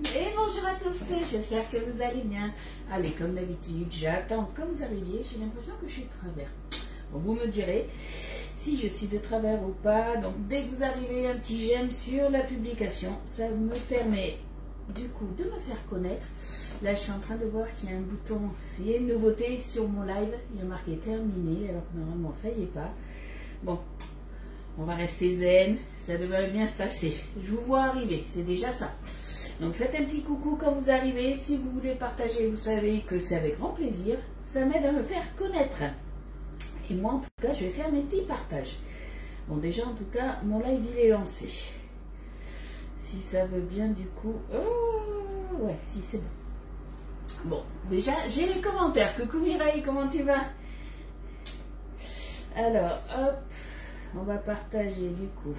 Et bonjour à tous, j'espère que vous allez bien. Allez, comme d'habitude, j'attends que vous arriviez. J'ai l'impression que je suis de travers. Bon, vous me direz si je suis de travers ou pas. Donc, dès que vous arrivez, un petit j'aime sur la publication. Ça me permet, du coup, de me faire connaître. Là, je suis en train de voir qu'il y a un bouton, il y a une nouveauté sur mon live. Il y a marqué terminé, alors que normalement, ça y est pas. Bon, on va rester zen. Ça devrait bien se passer. Je vous vois arriver, c'est déjà ça. Donc faites un petit coucou quand vous arrivez. Si vous voulez partager, vous savez que c'est avec grand plaisir. Ça m'aide à me faire connaître. Et moi en tout cas, je vais faire mes petits partages. Bon déjà en tout cas, mon live il est lancé. Si ça veut bien du coup... Oh, ouais, si c'est bon. Bon, déjà j'ai les commentaires. Coucou Mireille, comment tu vas? Alors, hop, on va partager du coup.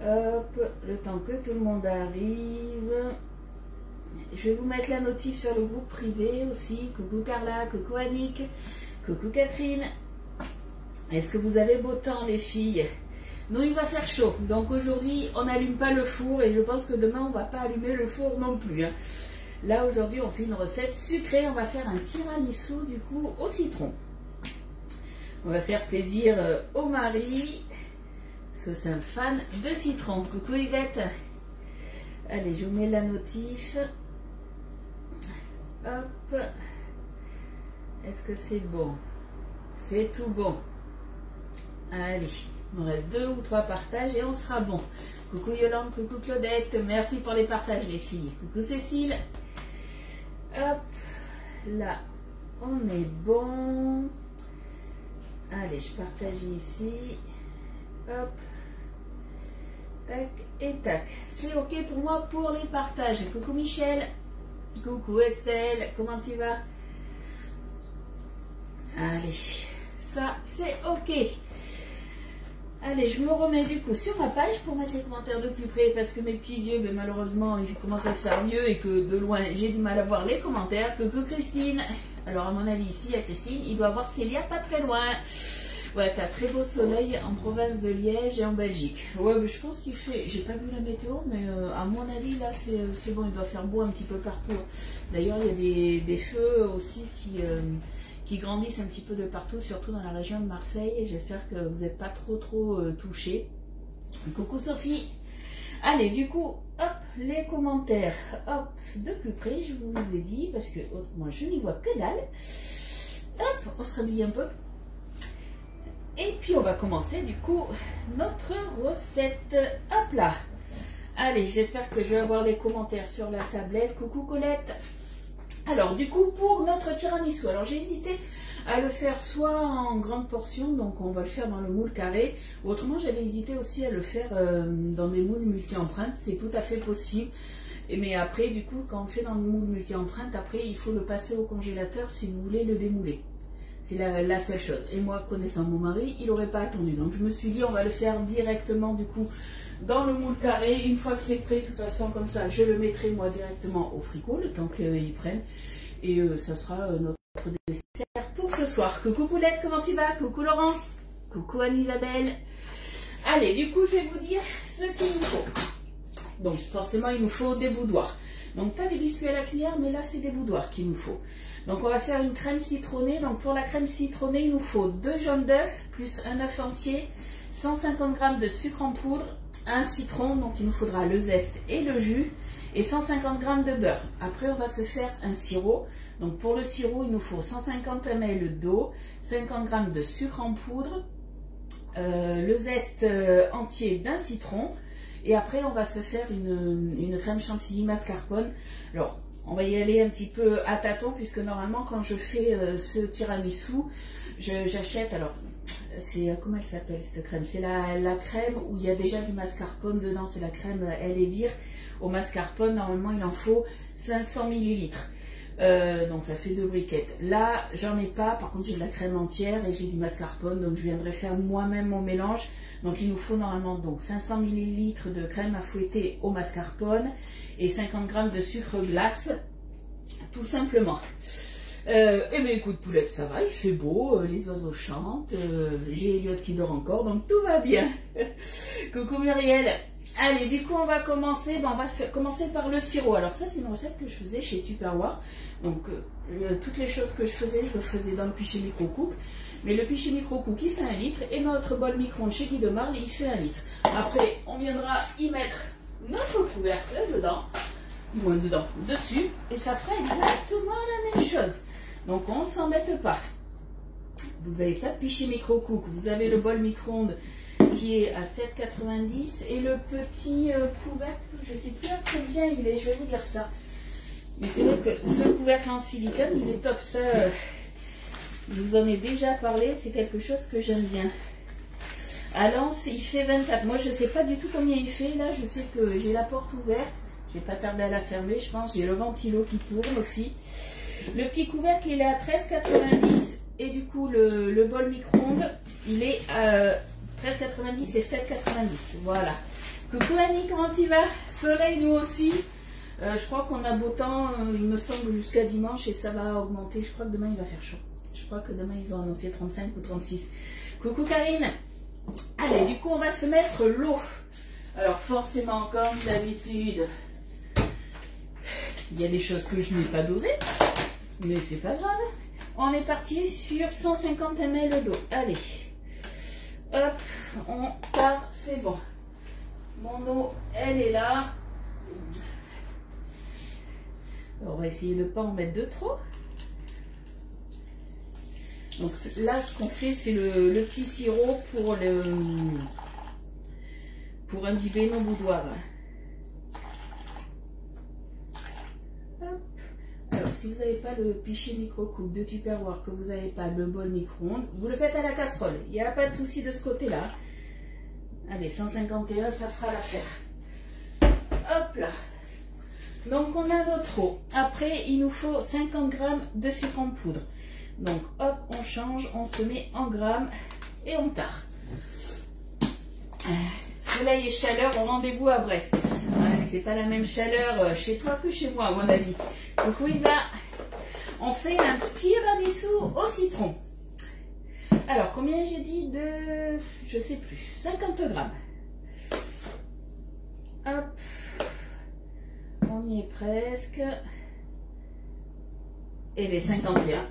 Hop, le temps que tout le monde arrive. Je vais vous mettre la notif sur le groupe privé aussi. Coucou Carla, coucou Annick, coucou Catherine. Est-ce que vous avez beau temps les filles? Nous il va faire chaud. Donc aujourd'hui on n'allume pas le four et je pense que demain on ne va pas allumer le four non plus. Hein. Là aujourd'hui on fait une recette sucrée. On va faire un tiramisu du coup au citron. On va faire plaisir au mari. Parce que c'est un fan de citron. Coucou Yvette. Allez, je vous mets la notif. Hop. Est-ce que c'est bon? C'est tout bon. Allez, il me reste 2 ou 3 partages et on sera bon. Coucou Yolande, coucou Claudette. Merci pour les partages les filles. Coucou Cécile. Hop. Là, on est bon. Allez, je partage ici. Hop. Tac et tac. C'est ok pour moi pour les partages. Coucou Michel. Coucou Estelle. Comment tu vas? Allez. Ça, c'est ok. Allez, je me remets du coup sur ma page pour mettre les commentaires de plus près parce que mes petits yeux, mais malheureusement, ils commencent à se faire mieux et que de loin, j'ai du mal à voir les commentaires. Coucou Christine. Alors, à mon avis, ici, il y a Christine. Il doit avoir Célia pas très loin. Ouais, t'as très beau soleil en province de Liège et en Belgique. Ouais, mais je pense qu'il fait... J'ai pas vu la météo, mais à mon avis, là, c'est bon. Il doit faire beau un petit peu partout. D'ailleurs, il y a des feux aussi qui grandissent un petit peu de partout, surtout dans la région de Marseille. Et j'espère que vous n'êtes pas trop touchés. Coucou Sophie. Allez, du coup, hop, les commentaires. Hop, de plus près, je vous ai dit, parce que autrement, je n'y vois que dalle. Hop, on se rhabille un peu. Et puis on va commencer du coup notre recette. Hop là. Allez, j'espère que je vais avoir les commentaires sur la tablette. Coucou Colette. Alors du coup pour notre tiramisu, alors j'ai hésité à le faire soit en grande portion, donc on va le faire dans le moule carré. Autrement j'avais hésité aussi à le faire dans des moules multi-empreintes, c'est tout à fait possible. Mais après du coup quand on le fait dans le moule multi-empreintes, après il faut le passer au congélateur si vous voulez le démouler. C'est la seule chose. Et moi, connaissant mon mari, il n'aurait pas attendu. Donc je me suis dit, on va le faire directement du coup dans le moule carré. Une fois que c'est prêt, de toute façon, comme ça, je le mettrai moi directement au frigo, le temps qu'ils prennent. Et ça sera notre dessert pour ce soir. Coucou Poulette, comment tu vas? Coucou Laurence. Coucou Anne-Isabelle. Allez, du coup, je vais vous dire ce qu'il nous faut. Donc forcément, il nous faut des boudoirs. Donc pas des biscuits à la cuillère, mais là, c'est des boudoirs qu'il nous faut. Donc on va faire une crème citronnée. Donc pour la crème citronnée, il nous faut 2 jaunes d'œufs plus un œuf entier, 150 g de sucre en poudre, un citron, donc il nous faudra le zeste et le jus, et 150 g de beurre. Après on va se faire un sirop. Donc pour le sirop, il nous faut 150 ml d'eau, 50 g de sucre en poudre, le zeste entier d'un citron. Et après on va se faire une crème chantilly mascarpone. Alors on va y aller un petit peu à tâtons puisque normalement quand je fais ce tiramisu, j'achète, alors c'est comment elle s'appelle cette crème? C'est la crème où il y a déjà du mascarpone dedans, c'est la crème Elevir au mascarpone. Normalement il en faut 500 ml. Donc ça fait 2 briquettes. Là j'en ai pas, par contre j'ai de la crème entière et j'ai du mascarpone, donc je viendrai faire moi-même mon mélange. Donc il nous faut normalement donc 500 ml de crème à fouetter au mascarpone et 50 g de sucre glace, tout simplement. Eh bien écoute Poulette, ça va, il fait beau, les oiseaux chantent, j'ai Elliot qui dort encore, donc tout va bien. Coucou Muriel. Allez, du coup, on va commencer. Ben, on va commencer par le sirop. Alors ça, c'est une recette que je faisais chez Tupperware. Donc, toutes les choses que je le faisais dans le pichet micro-cook. Mais le pichet micro-cook, il fait 1 litre. Et notre bol micro-ondes chez Guy de Marle, il fait 1 litre. Après, on viendra y mettre notre couvercle dedans. Moins dedans, dessus. Et ça fera exactement la même chose. Donc, on ne s'embête pas. Vous n'avez pas de pichet micro-cook. Vous avez le bol micro-ondes qui est à 7,90 et le petit couvercle, je ne sais plus à combien il est, je vais vous dire ça. Mais c'est vrai que ce couvercle en silicone, il est top. Ça, je vous en ai déjà parlé, c'est quelque chose que j'aime bien. À Lens, il fait 24. Moi, je ne sais pas du tout combien il fait. Là, je sais que j'ai la porte ouverte. Je vais pas tarder à la fermer, je pense. J'ai le ventilo qui tourne aussi. Le petit couvercle, il est à 13,90 et du coup, le bol micro-ondes, il est à 13,90 et 7,90. Voilà. Coucou Annie, comment tu vas? Soleil, nous aussi. Je crois qu'on a beau temps, il me semble, jusqu'à dimanche et ça va augmenter. Je crois que demain, il va faire chaud. Je crois que demain, ils ont annoncé 35 ou 36. Coucou Karine. Allez, du coup, on va se mettre l'eau. Alors, forcément, comme d'habitude, il y a des choses que je n'ai pas dosées, mais c'est pas grave. On est parti sur 150 ml d'eau. Allez. Hop, on part, c'est bon. Mon eau, elle est là. Alors, on va essayer de ne pas en mettre de trop. Donc là, ce qu'on fait, c'est le petit sirop pour imbiber nos boudoirs. Hop. Alors, si vous n'avez pas le pichet micro-cook de Tupperware, que vous n'avez pas le bol micro-ondes, vous le faites à la casserole. Il n'y a pas de souci de ce côté-là. Allez, 151, ça fera l'affaire. Hop là. Donc, on a notre eau. Après, il nous faut 50 g de sucre en poudre. Donc, hop, on change, on se met en grammes et on tare. Soleil et chaleur, on rendez-vous à Brest. Ouais, mais c'est pas la même chaleur chez toi que chez moi, à mon avis. Coucou Isa. On fait un tiramisu au citron. Alors, combien j'ai dit de... Je sais plus. 50 g. Hop. On y est presque. Et les 51.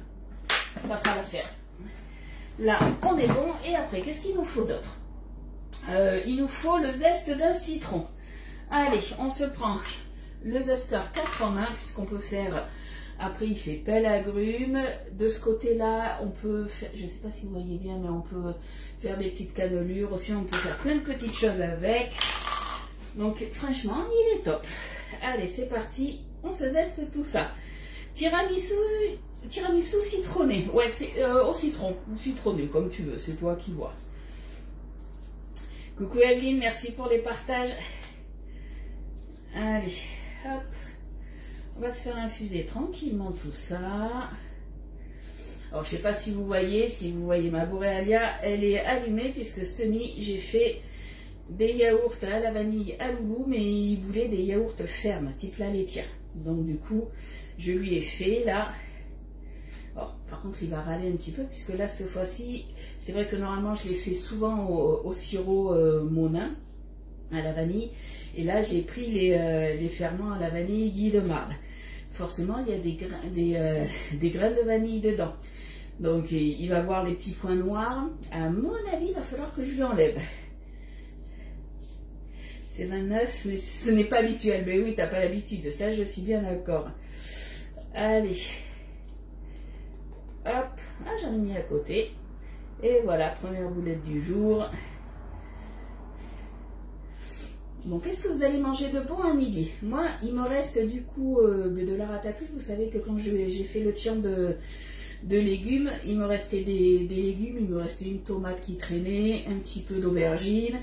Ça fera l'affaire. Là, on est bon. Et après, qu'est-ce qu'il nous faut d'autre? Il nous faut le zeste d'un citron. Allez, on se prend le zesteur 4 en 1, puisqu'on peut faire... Après, il fait pelle agrumes. De ce côté-là, on peut faire... Je ne sais pas si vous voyez bien, mais on peut faire des petites cannelures. Aussi, on peut faire plein de petites choses avec. Donc, franchement, il est top. Allez, c'est parti. On se zeste tout ça. Tiramisu citronné. Ouais, c'est au citron. Ou citronné, comme tu veux. C'est toi qui vois. Coucou Evelyne, merci pour les partages. Allez, hop. On va se faire infuser tranquillement tout ça. Alors, je ne sais pas si vous voyez ma Boréalia, elle est allumée puisque cette nuit, j'ai fait des yaourts à la vanille à Loulou, mais il voulait des yaourts fermes, type la laitière. Donc, du coup, je lui ai fait là. Oh, par contre, il va râler un petit peu puisque là, cette fois-ci, c'est vrai que normalement, je les fais souvent au sirop Monin à la vanille. Et là, j'ai pris les ferments à la vanille Guy de Marle. Forcément, il y a des graines de vanille dedans. Donc, il va voir les petits points noirs. À mon avis, il va falloir que je lui enlève. C'est 29, mais ce n'est pas habituel. Mais oui, tu n'as pas l'habitude. Ça, je suis bien d'accord. Allez. Hop. Ah, j'en ai mis à côté. Et voilà, première boulette du jour. Bon, qu'est-ce que vous allez manger de bon à midi? Moi, il me reste du coup de la ratatouille. Vous savez que quand j'ai fait le tian de légumes, il me restait des légumes. Il me restait une tomate qui traînait, un petit peu d'aubergine.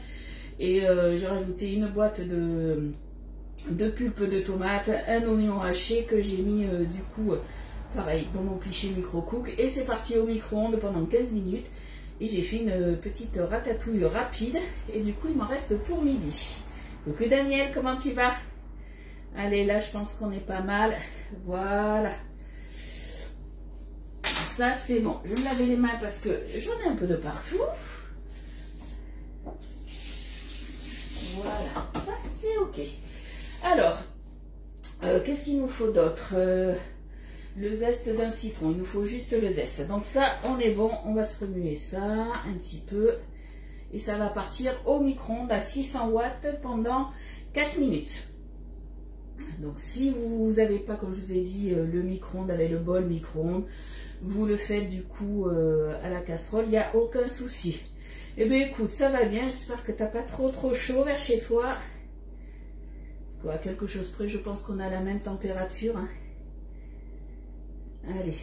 Et j'ai rajouté une boîte de pulpe de tomate, un oignon haché que j'ai mis du coup, pareil, dans mon pichet micro-cook. Et c'est parti au micro-ondes pendant 15 minutes. Et j'ai fait une petite ratatouille rapide. Et du coup, il m'en reste pour midi. Coucou Daniel, comment tu vas? Allez, là, je pense qu'on est pas mal. Voilà. Ça, c'est bon. Je vais me laver les mains parce que j'en ai un peu de partout. Voilà, ça c'est ok. Alors, qu'est-ce qu'il nous faut d'autre? Le zeste d'un citron, il nous faut juste le zeste. Donc ça, on est bon, on va se remuer ça un petit peu. Et ça va partir au micro-ondes à 600 watts pendant 4 minutes. Donc si vous n'avez pas, comme je vous ai dit, le micro-ondes avec le bol micro-ondes, vous le faites du coup à la casserole, il n'y a aucun souci. Eh bien écoute, ça va bien, j'espère que tu n'as pas trop chaud vers chez toi. À quelque chose près, je pense qu'on a la même température. Hein. Allez,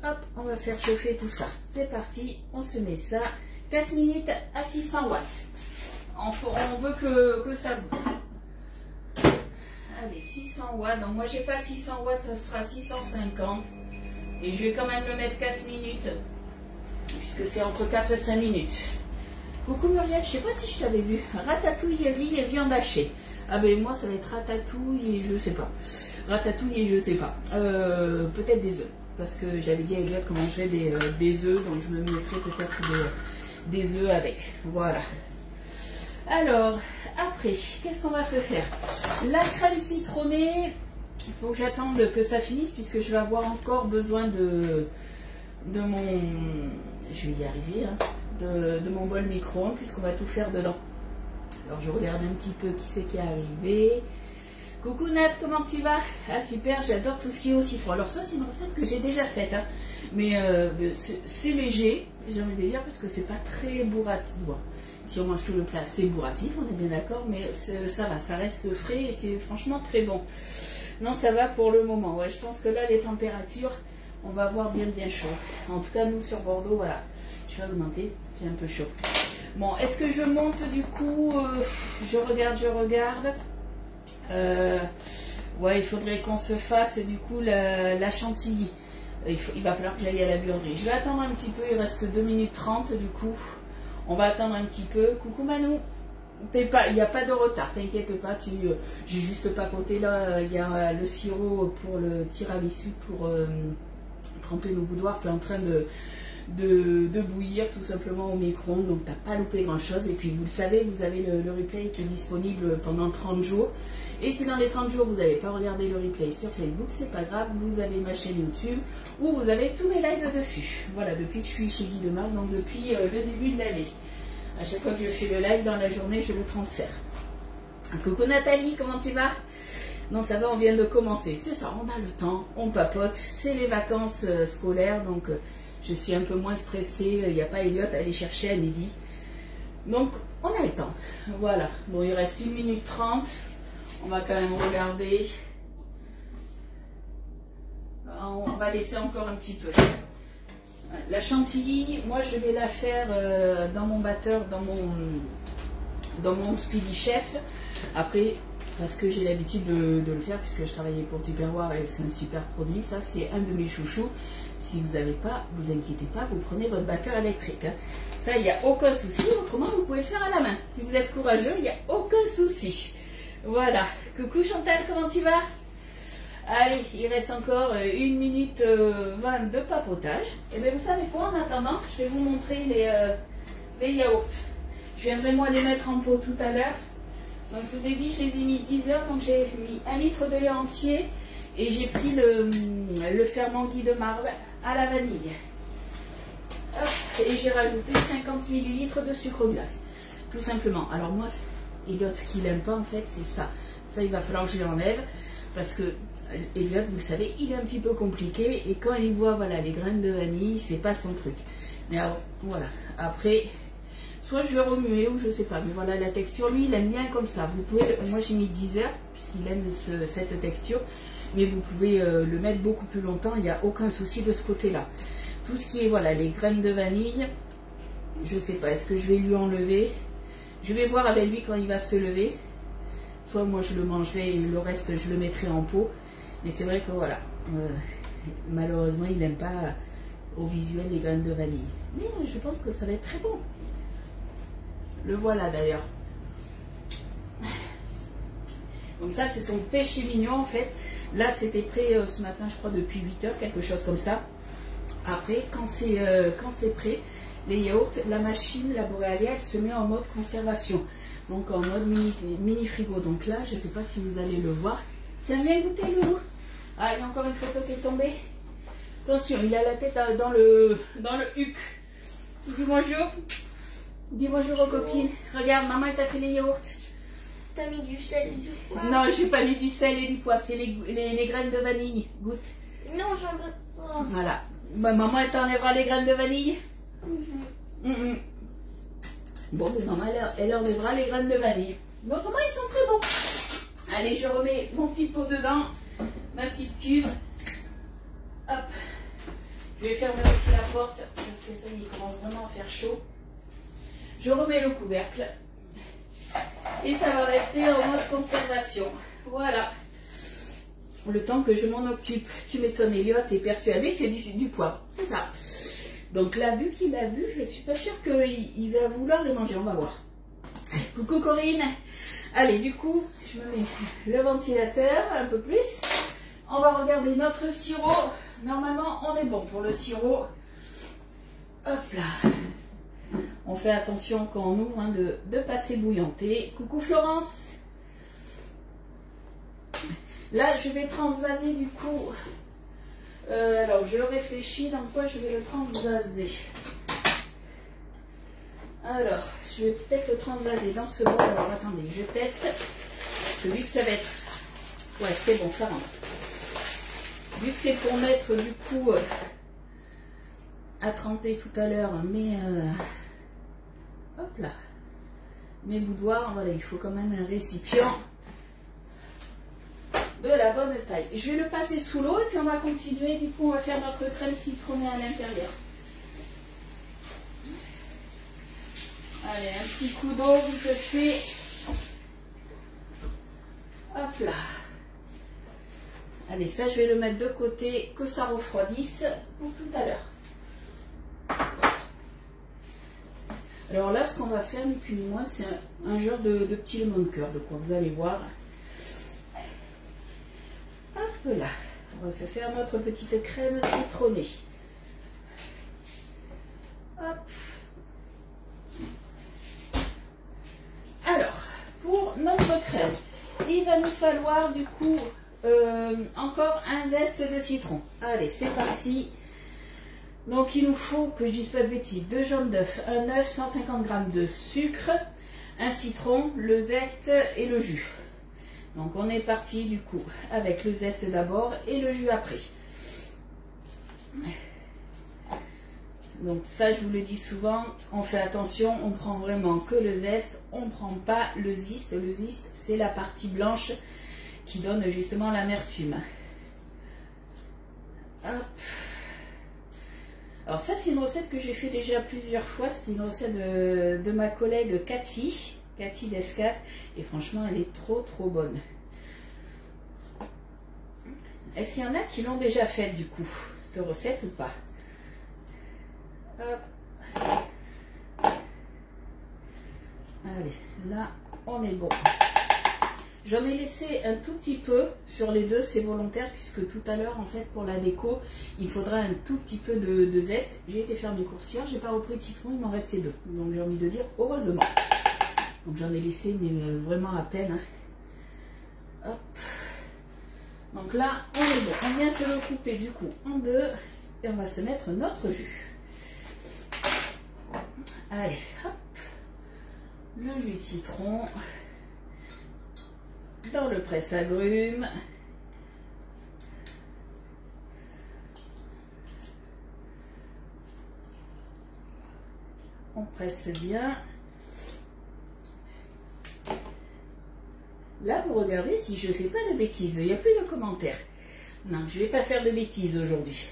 hop, on va faire chauffer tout ça. C'est parti, on se met ça. 4 minutes à 600 watts. On veut que ça bouge. Allez, 600 watts. Donc moi, j'ai pas 600 watts, ça sera 650. Et je vais quand même le mettre 4 minutes. Puisque c'est entre 4 et 5 minutes. Coucou Muriel, je sais pas si je t'avais vu. Ratatouille et riz et viande hachée. Ah ben moi, ça va être ratatouille et je sais pas. Ratatouille et je sais pas. Peut-être des œufs. Parce que j'avais dit à Elliot qu'on mangerait des œufs. Donc je me mettrai peut-être des œufs avec. Voilà. Alors, après, qu'est-ce qu'on va se faire? La crème citronnée, il faut que j'attende que ça finisse puisque je vais avoir encore besoin de mon... Je vais y arriver, hein, de mon bol micro-ondes puisqu'on va tout faire dedans. Alors, je regarde un petit peu qui c'est qui est arrivé. Coucou Nat, comment tu vas? Ah super, j'adore tout ce qui est au citron. Alors ça, c'est une recette que j'ai déjà faite. Hein. Mais c'est léger, j'ai envie de dire, parce que c'est pas très bourratif. Bon, si on mange tout le plat, c'est bourratif, on est bien d'accord, mais ça va, ça reste frais et c'est franchement très bon. Non, ça va pour le moment. Ouais, je pense que là, les températures, on va avoir bien chaud. En tout cas, nous, sur Bordeaux, voilà. Je vais augmenter, j'ai un peu chaud. Bon, est-ce que je monte du coup? Je regarde. Ouais, il faudrait qu'on se fasse du coup la chantilly. Il va falloir que j'aille à la buanderie. Je vais attendre un petit peu, il reste 2 minutes 30 du coup. On va attendre un petit peu. Coucou Manou. Il n'y a pas de retard, t'inquiète pas. J'ai juste papoté là. Il y a le sirop pour le tiramisu pour tremper nos boudoirs qui est en train de bouillir tout simplement au micro-ondes. Donc t'as pas loupé grand chose. Et puis vous le savez, vous avez le replay qui est disponible pendant 30 jours. Et si dans les 30 jours, vous n'avez pas regardé le replay sur Facebook, c'est pas grave, vous avez ma chaîne YouTube où vous avez tous mes lives dessus. Voilà, depuis que je suis chez Guy Demar, donc depuis le début de l'année. À chaque fois que je fais le live dans la journée, je le transfère. Coucou Nathalie, comment tu vas? Non, ça va, on vient de commencer. C'est ça, on a le temps, on papote. C'est les vacances scolaires, donc je suis un peu moins stressée. Il n'y a pas Elliot à aller chercher à midi. Donc, on a le temps. Voilà, bon, il reste 1 minute 30. On va quand même regarder. On va laisser encore un petit peu. La chantilly, moi je vais la faire dans mon batteur, dans mon Speedy Chef. Après, parce que j'ai l'habitude de le faire, puisque je travaillais pour Tupperware et c'est un super produit. Ça, c'est un de mes chouchous. Si vous n'avez pas, vous inquiétez pas, vous prenez votre batteur électrique. Hein. Ça, il n'y a aucun souci. Autrement, vous pouvez le faire à la main. Si vous êtes courageux, il n'y a aucun souci. Voilà. Coucou Chantal, comment tu vas? Allez, il reste encore 1 minute 20 de papotage. Et bien vous savez quoi, en attendant, je vais vous montrer les yaourts. Je viendrai moi les mettre en pot tout à l'heure. Donc je vous ai dit, je les ai mis 10 heures, donc j'ai mis 1 litre de lait entier. Et j'ai pris le ferment Guy Demar à la vanille. Hop, et j'ai rajouté 50 ml de sucre glace. Tout simplement. Alors moi, Elliot, ce qu'il n'aime pas en fait, c'est ça. Ça, il va falloir que je l'enlève. Parce que Elliot, vous le savez, il est un petit peu compliqué. Et quand il voit voilà, les graines de vanille, c'est pas son truc. Mais alors, voilà. Après, soit je vais remuer ou je sais pas. Mais voilà, la texture, lui, il aime bien comme ça. Vous pouvez, moi j'ai mis 10 heures, puisqu'il aime cette texture. Mais vous pouvez le mettre beaucoup plus longtemps. Il n'y a aucun souci de ce côté-là. Tout ce qui est, voilà, les graines de vanille, je sais pas. Est-ce que je vais lui enlever? Je vais voir avec lui quand il va se lever. Soit moi je le mangerai et le reste je le mettrai en pot. Mais c'est vrai que voilà, malheureusement il n'aime pas au visuel les graines de vanille. Mais je pense que ça va être très bon. Le voilà d'ailleurs. Donc ça c'est son péché mignon en fait. Là c'était prêt ce matin je crois depuis 8 heures, quelque chose comme ça. Après quand c'est prêt, les yaourts, la machine, la Borealia, elle se met en mode conservation. Donc en mode mini frigo. Donc là, je ne sais pas si vous allez le voir. Tiens, viens goûter, Loulou. Ah, il y a encore une photo qui est tombée. Attention, il a la tête dans le huc. Tu dis bonjour. Dis bonjour aux copines. Regarde, maman, elle t'a fait les yaourts. T'as mis du sel et du poivre. Non, j'ai pas mis du sel et du poivre. C'est les graines de vanille. Goûte. Non, j'en veux pas. Voilà. Bah, maman, elle t'enlèvera les graines de vanille. Bon, mais maman, elle enlèvera les graines de vanille. Donc, comment ils sont très bons. Allez, je remets mon petit pot dedans. Ma petite cuve. Hop. Je vais fermer aussi la porte parce que ça, il commence vraiment à faire chaud. Je remets le couvercle. Et ça va rester en mode conservation. Voilà. Le temps que je m'en occupe. Tu m'étonnes, Elliot, t'es persuadé que c'est du poivre. C'est ça. Donc là, vu qu'il l'a vu, je ne suis pas sûre qu'il va vouloir les manger. On va voir. Coucou Corinne. Allez, du coup, je me mets le ventilateur un peu plus. On va regarder notre sirop. Normalement, on est bon pour le sirop. Hop là. On fait attention quand on ouvre de passer bouillanter. Coucou Florence. Là, je vais transvaser du coup. Alors, je réfléchis dans quoi je vais le transvaser. Alors, je vais peut-être le transvaser dans ce bol. Alors, attendez, je teste. Vu que ça va être... Ouais, c'est bon, ça rentre. Vu que c'est pour mettre du coup à tremper tout à l'heure, mais... hop là. Mes boudoirs, voilà, il faut quand même un récipient de la bonne taille. Je vais le passer sous l'eau et puis on va continuer. Du coup, on va faire notre crème citronnée à l'intérieur. Allez, un petit coup d'eau vous le faites. Hop là. Allez, ça, je vais le mettre de côté, que ça refroidisse pour tout à l'heure. Alors là, ce qu'on va faire, ni plus ni moins, c'est un genre de petit lemon de cœur, de quoi vous allez voir. Hop là, on va se faire notre petite crème citronnée. Hop. Alors, pour notre crème, il va nous falloir du coup encore un zeste de citron. Allez, c'est parti. Donc il nous faut, que je dise pas de bêtises, 2 jaunes d'œufs, un œuf, 150 g de sucre, un citron, le zeste et le jus. Donc on est parti du coup avec le zeste d'abord et le jus après. Donc ça, je vous le dis souvent, on fait attention, on prend vraiment que le zeste, on ne prend pas le zeste. Le zeste, c'est la partie blanche qui donne justement l'amertume. Hop. Alors ça, c'est une recette que j'ai fait déjà plusieurs fois. C'est une recette de ma collègue Cathy Descat. Et franchement, elle est trop bonne. Est-ce qu'il y en a qui l'ont déjà faite du coup, cette recette ou pas? Hop. Allez, là, on est bon. J'en ai laissé un tout petit peu sur les deux, c'est volontaire, puisque tout à l'heure, en fait, pour la déco, il faudra un tout petit peu de zeste. J'ai été faire mes courses hier, j'ai pas repris de citron, il m'en restait 2. Donc j'ai envie de dire, heureusement. Donc j'en ai laissé, mais vraiment à peine. Hein. Hop. Donc là, on est bon. On vient se le couper du coup en 2 et on va se mettre notre jus. Allez, hop. Le jus de citron dans le presse-agrumes. On presse bien. Là, vous regardez si je ne fais pas de bêtises. Il n'y a plus de commentaires. Non, je ne vais pas faire de bêtises aujourd'hui.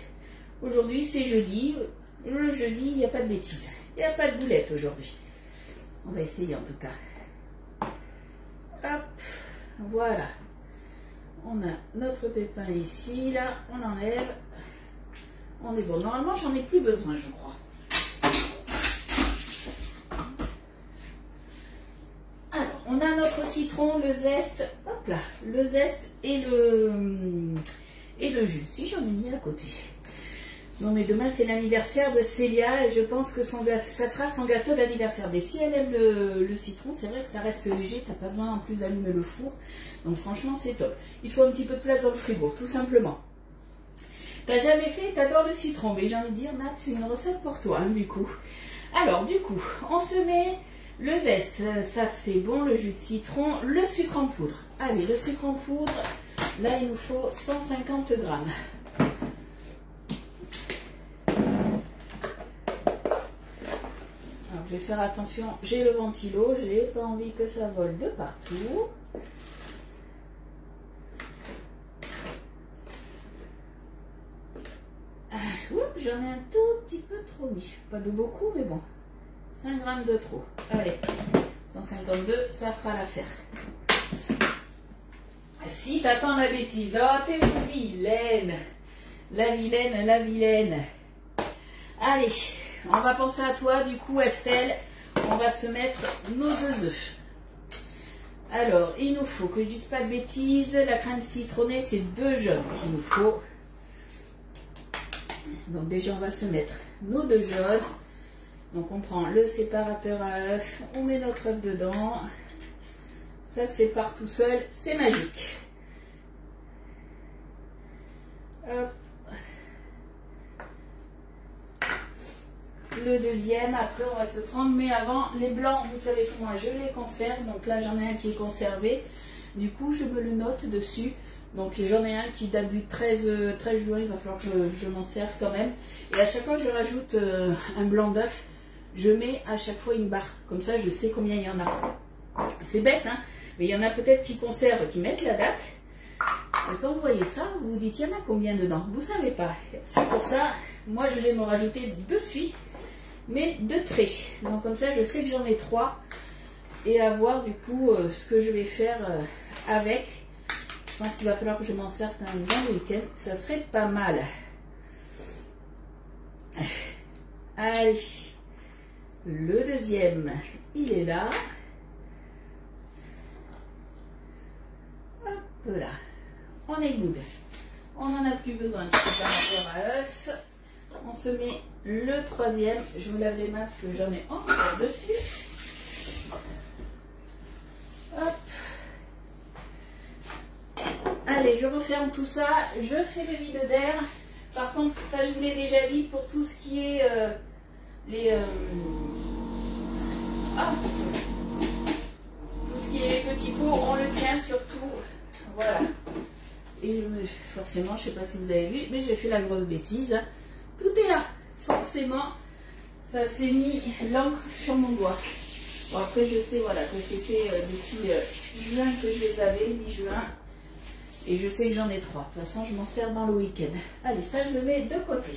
Aujourd'hui, c'est jeudi. Le jeudi, il n'y a pas de bêtises. Il n'y a pas de boulettes aujourd'hui. On va essayer en tout cas. Hop, voilà. On a notre pépin ici, là. On enlève. On est bon. Normalement, j'en ai plus besoin, je crois. Alors, on a notre citron, le zeste, hop là, le zeste et le jus. Si j'en ai mis à côté. Non mais demain c'est l'anniversaire de Célia et je pense que ça sera son gâteau d'anniversaire. Mais si elle aime le citron, c'est vrai que ça reste léger, t'as pas besoin en plus d'allumer le four. Donc franchement c'est top. Il faut un petit peu de place dans le frigo, tout simplement. T'as jamais fait, t'adores le citron, mais j'ai envie de dire Nat, c'est une recette pour toi hein, du coup. Alors du coup, on se met le zeste, ça c'est bon, le jus de citron, le sucre en poudre. Allez, le sucre en poudre, là il nous faut 150 grammes. Je vais faire attention, j'ai le ventilo, j'ai pas envie que ça vole de partout. J'en ai un tout petit peu trop mis, pas de beaucoup mais bon, 5 grammes de trop. Allez, 152, ça fera l'affaire. Si t'attends la bêtise, oh t'es vilaine, la vilaine, la vilaine. Allez. On va penser à toi, du coup, Estelle. On va se mettre nos 2 œufs. Alors, il nous faut, que je dise pas de bêtises, la crème citronnée, c'est 2 jaunes qu'il nous faut. Donc déjà, on va se mettre nos 2 jaunes. Donc, on prend le séparateur à œufs, on met notre œuf dedans. Ça sépare tout seul, c'est magique. Hop. Le deuxième, après on va se prendre, mais avant les blancs, vous savez que moi je les conserve, donc là j'en ai un qui est conservé, du coup je me le note dessus, donc j'en ai un qui date du 13 juin, il va falloir que je m'en serve quand même, et à chaque fois que je rajoute un blanc d'œuf, je mets à chaque fois une barre, comme ça je sais combien il y en a. C'est bête hein, mais il y en a peut-être qui conservent, qui mettent la date, et quand vous voyez ça, vous vous dites il y en a combien dedans, vous savez pas, c'est pour ça, moi je vais me rajouter de suite, mais de trait. Donc comme ça je sais que j'en ai 3 et à voir du coup ce que je vais faire avec. Je pense qu'il va falloir que je m'en serve quand même dans le week-end, ça serait pas mal. Allez, le deuxième il est là. Hop là, on est good, on n'en a plus besoin de séparateur à œufs. On se met le troisième. Je me lave les mains parce que j'en ai encore dessus. Hop. Allez, je referme tout ça. Je fais le vide d'air. Par contre, ça je vous l'ai déjà dit, pour tout ce qui est tout ce qui est les petits pots, on le tient surtout. Voilà. Et forcément, je ne sais pas si vous avez vu, mais j'ai fait la grosse bêtise. Hein. Tout est là, forcément, ça s'est mis l'encre sur mon doigt. Bon après je sais voilà que c'était depuis juin que je les avais, mi-juin, et je sais que j'en ai 3. De toute façon je m'en sers dans le week-end. Allez, ça je le mets de côté.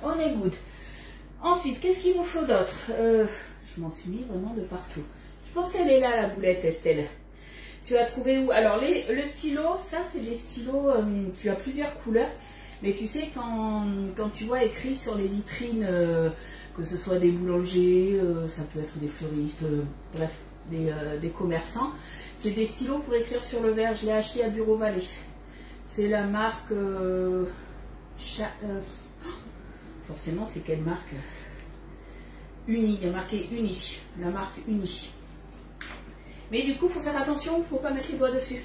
On est good. Ensuite, qu'est-ce qu'il vous faut d'autre? Je m'en suis mis vraiment de partout. Je pense qu'elle est là la boulette, Estelle. Tu as trouvé où? Alors le stylo, ça c'est des stylos, tu as plusieurs couleurs. Mais tu sais, quand tu vois écrit sur les vitrines, que ce soit des boulangers, ça peut être des fleuristes, bref, des commerçants, c'est des stylos pour écrire sur le verre. Je l'ai acheté à Bureau Vallée. C'est la marque... forcément, c'est quelle marque? Uni, il y a marqué Uni, la marque Uni. Mais du coup, il faut faire attention, il ne faut pas mettre les doigts dessus.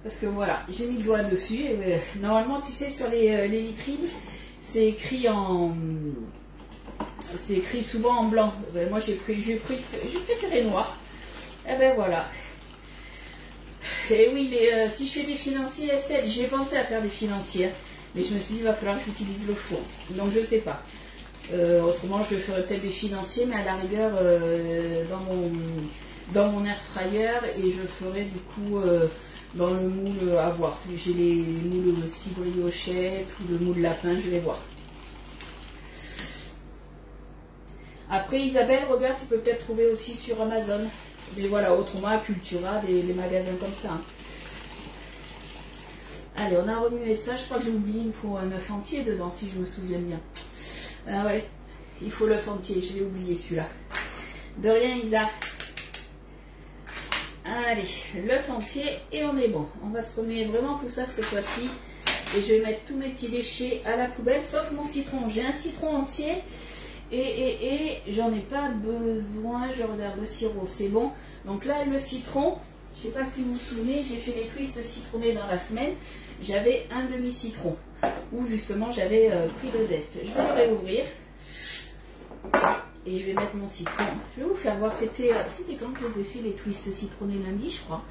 Parce que voilà, j'ai mis le doigt dessus. Et normalement, tu sais, sur les vitrines, c'est écrit c'est écrit souvent en blanc. Moi, j'ai préféré noir. Et ben voilà. Et oui, si je fais des financiers, Estelle, j'ai pensé à faire des financiers. Mais je me suis dit, il va falloir que j'utilise le four. Donc, je ne sais pas. Autrement, je ferai peut-être des financiers, mais à la rigueur, dans mon air fryer. Et je ferai du coup... dans le moule à voir. J'ai les moules aussi briochettes ou le moule lapin, je vais voir. Après Isabelle, regarde, tu peux peut-être trouver aussi sur Amazon. Mais voilà, autrement à Cultura, des magasins comme ça. Hein. Allez, on a remué ça. Je crois que j'ai oublié, il me faut un œuf entier dedans, si je me souviens bien. Ah ouais, il faut l'œuf entier, je l'ai oublié celui-là. De rien Isa. Allez, l'œuf entier et on est bon. On va se remuer vraiment tout ça cette fois-ci. Et je vais mettre tous mes petits déchets à la poubelle, sauf mon citron. J'ai un citron entier et j'en ai pas besoin. Je regarde le sirop, c'est bon. Donc là, le citron, je sais pas si vous vous souvenez, j'ai fait des twists citronnés dans la semaine. J'avais un demi-citron, où justement j'avais pris le zeste. Je vais le réouvrir. Et je vais mettre mon citron. Je vais vous faire voir, c'était quand je les ai fait les twists citronnés lundi, je crois.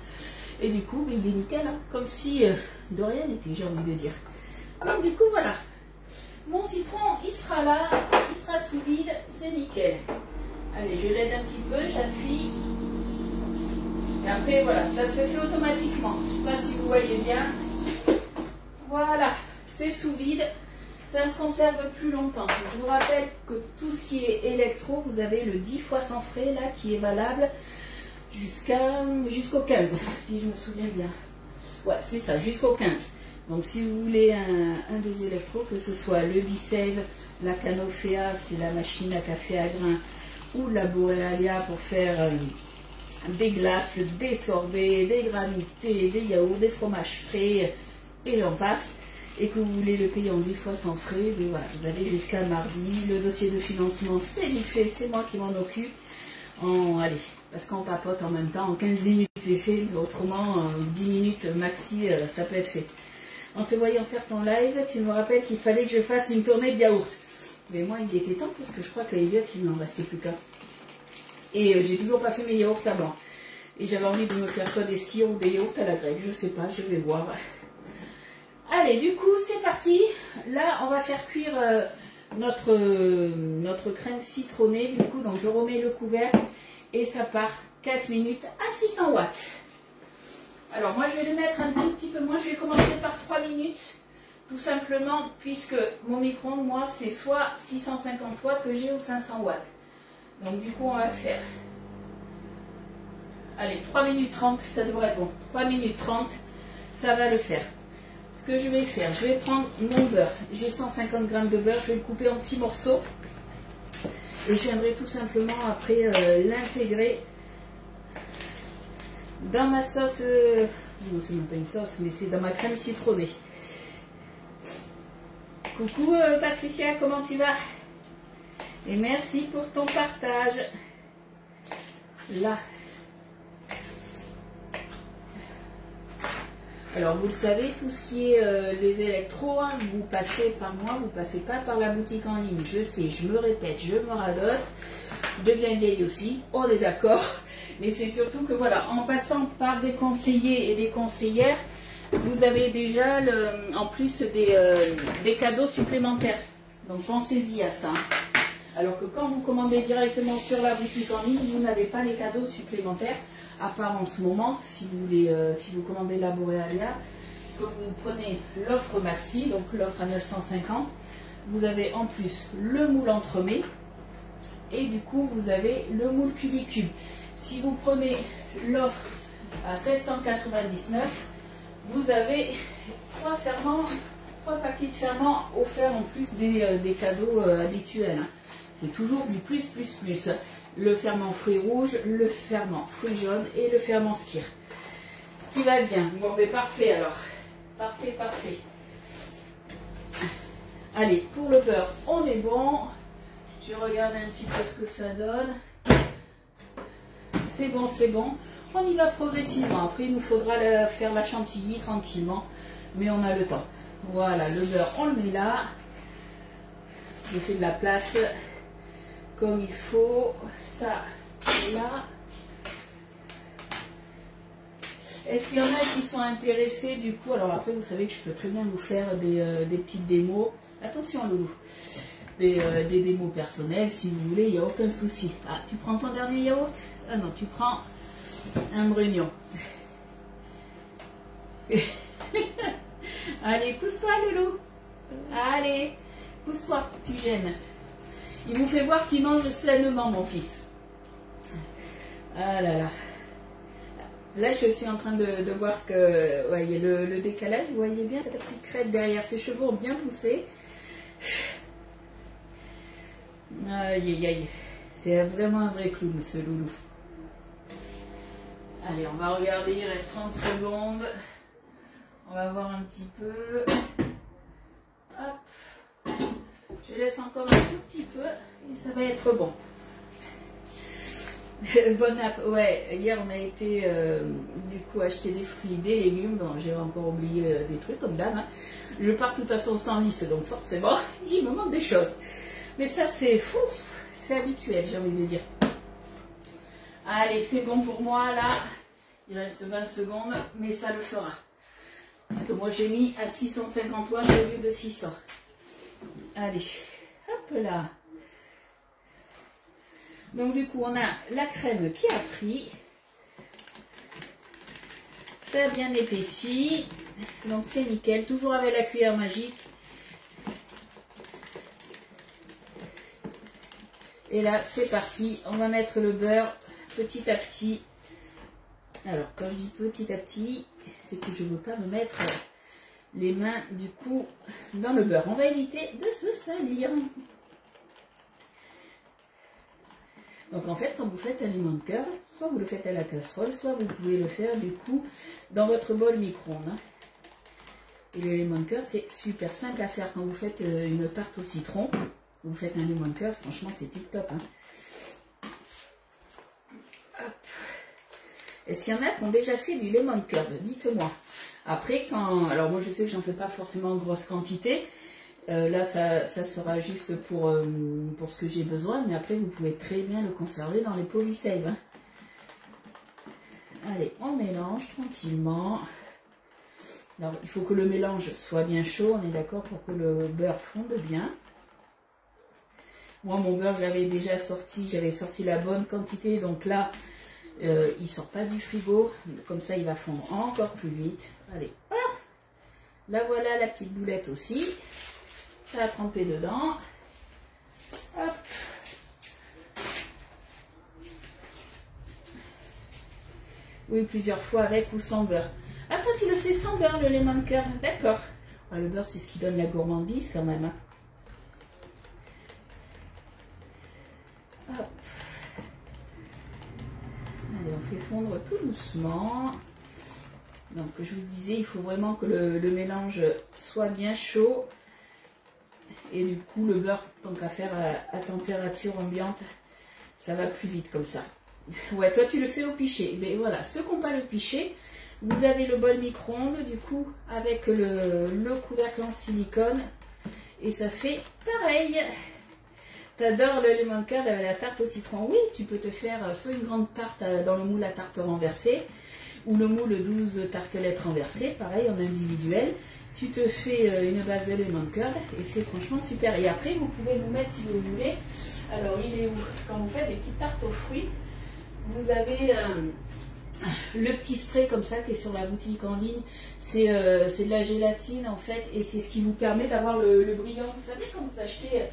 Et du coup, il est nickel, hein, comme si de rien n'était, j'ai envie de dire. Donc du coup, voilà. Mon citron, il sera là, il sera sous vide, c'est nickel. Allez, je l'aide un petit peu, j'appuie. Et après, voilà, ça se fait automatiquement. Je ne sais pas si vous voyez bien. Voilà, c'est sous vide. Ça se conserve plus longtemps. Je vous rappelle que tout ce qui est électro, vous avez le 10 fois sans frais, là, qui est valable jusqu'au 15, si je me souviens bien. Ouais, c'est ça, jusqu'au 15. Donc si vous voulez un des électros, que ce soit le B-Save, la Canofea, c'est la machine à café à grains, ou la Borealia pour faire des glaces, des sorbets, des granités, des yaourts, des fromages frais, et j'en passe, et que vous voulez le payer en 10 fois sans frais, ben voilà, vous allez jusqu'à mardi. Le dossier de financement, c'est vite fait, c'est moi qui m'en occupe. Allez, parce qu'on papote en même temps, en 15 minutes c'est fait, autrement 10 minutes maxi, ça peut être fait. En te voyant faire ton live, tu me rappelles qu'il fallait que je fasse une tournée de yaourt. Mais moi, il était temps, parce que je crois qu'à Elliot, il n'en restait plus qu'un. Et j'ai toujours pas fait mes yaourts à blanc. Et j'avais envie de me faire soit des skirs ou des yaourts à la grecque, je sais pas, je vais voir. Allez, du coup, c'est parti. Là, on va faire cuire notre crème citronnée, du coup, donc je remets le couvercle et ça part 4 minutes à 600 watts. Alors moi je vais le mettre un tout petit peu moins, je vais commencer par 3 minutes, tout simplement puisque mon micro-ondes, moi, c'est soit 650 watts que j'ai ou 500 watts. Donc du coup on va faire, allez, 3 minutes 30, ça devrait être bon, 3 minutes 30, ça va le faire. Ce que je vais faire, je vais prendre mon beurre, j'ai 150 g de beurre, je vais le couper en petits morceaux. Et je viendrai tout simplement après l'intégrer dans ma sauce, non c'est même pas une sauce, mais c'est dans ma crème citronnée. Coucou Patricia, comment tu vas? Et merci pour ton partage. Là. Alors vous le savez, tout ce qui est les électros, hein, vous passez par moi, vous passez pas par la boutique en ligne. Je sais, je me répète, je me radote, je deviens vieille aussi, on est d'accord. Mais c'est surtout que voilà, en passant par des conseillers et des conseillères, vous avez déjà en plus des cadeaux supplémentaires. Donc pensez-y à ça. Alors que quand vous commandez directement sur la boutique en ligne, vous n'avez pas les cadeaux supplémentaires. À part en ce moment, si vous voulez, si vous commandez la Borealia, que vous prenez l'offre maxi, donc l'offre à 950, vous avez en plus le moule entremets et du coup vous avez le moule cubicube. Si vous prenez l'offre à 799, vous avez 3 paquets de ferments offerts en plus des cadeaux habituels. C'est toujours du plus. Le ferment fruits rouges, le ferment fruits jaunes et le ferment skir. Tu vas bien. Bon, mais parfait alors. Parfait. Allez, pour le beurre, on est bon. Je regarde un petit peu ce que ça donne. C'est bon. On y va progressivement. Après, il nous faudra faire la chantilly tranquillement. Mais on a le temps. Voilà, le beurre, on le met là. Je fais de la place comme il faut. Ça, là. Est-ce qu'il y en a qui sont intéressés du coup? Alors après, vous savez que je peux très bien vous faire des petites démos. Attention, loulou. Des démos personnelles, si vous voulez, il n'y a aucun souci. Ah, tu prends ton dernier yaourt? Ah non, tu prends un brugnon. Allez, pousse-toi, loulou. Allez, pousse-toi, tu gênes. Il vous fait voir qu'il mange sainement, mon fils. Ah là là. Là, je suis en train de voir que ouais, il y a le décalage. Vous voyez bien cette petite crête derrière ses cheveux ont bien poussé. Aïe. C'est vraiment un vrai clown, ce loulou. Allez, on va regarder. Il reste 30 secondes. On va voir un petit peu. Je laisse encore un tout petit peu et ça va être bon. Bon app, ouais, hier on a été du coup acheter des fruits, des légumes. Bon, j'ai encore oublié des trucs comme d'hab. Hein. Je pars de toute façon sans liste, donc forcément, il me manque des choses. Mais ça, c'est fou, c'est habituel, j'ai envie de dire. Allez, c'est bon pour moi là. Il reste 20 secondes, mais ça le fera. Parce que moi j'ai mis à 650 watts au lieu de 600. Allez, hop là. Donc du coup, on a la crème qui a pris. Ça a bien épaissi. Donc c'est nickel. Toujours avec la cuillère magique. Et là, c'est parti. On va mettre le beurre petit à petit. Alors, quand je dis petit à petit, c'est que je ne veux pas me mettre les mains du coup dans le beurre. On va éviter de se salir. Donc en fait, quand vous faites un lemon curd, soit vous le faites à la casserole, soit vous pouvez le faire du coup dans votre bol micro-ondes. Hein. Et le lemon curd, c'est super simple à faire quand vous faites une tarte au citron. Vous faites un lemon curd, franchement c'est tip top. Hein. Est-ce qu'il y en a qui ont déjà fait du lemon curd? Dites-moi. Après, alors moi je sais que j'en fais pas forcément en grosse quantité. Là, ça sera juste pour ce que j'ai besoin, mais après, vous pouvez très bien le conserver dans les Polysafe. Hein. Allez, on mélange tranquillement. Alors, il faut que le mélange soit bien chaud, on est d'accord, pour que le beurre fonde bien. Moi, mon beurre, je l'avais déjà sorti, j'avais sorti la bonne quantité, donc là, il ne sort pas du frigo. Comme ça, il va fondre encore plus vite. Allez, hop! Là, voilà la petite boulette aussi. Ça a trempé dedans. Hop. Oui, plusieurs fois avec ou sans beurre. Ah, toi, tu le fais sans beurre, le lemon curd. D'accord. Ah, le beurre, c'est ce qui donne la gourmandise quand même. Hein. Hop. Allez, on fait fondre tout doucement. Donc, je vous disais, il faut vraiment que le mélange soit bien chaud. Et du coup, le beurre, tant qu'à faire à température ambiante, ça va plus vite comme ça. Ouais, toi, tu le fais au pichet. Mais voilà, ceux qui n'ont pas le pichet, vous avez le bol micro-ondes, du coup, avec le couvercle en silicone. Et ça fait pareil. T'adores le lemon curd avec la tarte au citron. Oui, tu peux te faire soit une grande tarte dans le moule à tarte renversée, ou le moule 12 tartelettes renversées, pareil, en individuel. Tu te fais une base de lemon curd et c'est franchement super. Et après, vous pouvez vous mettre, si vous voulez, alors il est où? Quand vous faites des petites tartes aux fruits, vous avez le petit spray comme ça qui est sur la boutique en ligne. C'est de la gélatine en fait et c'est ce qui vous permet d'avoir le brillant. Vous savez quand vous achetez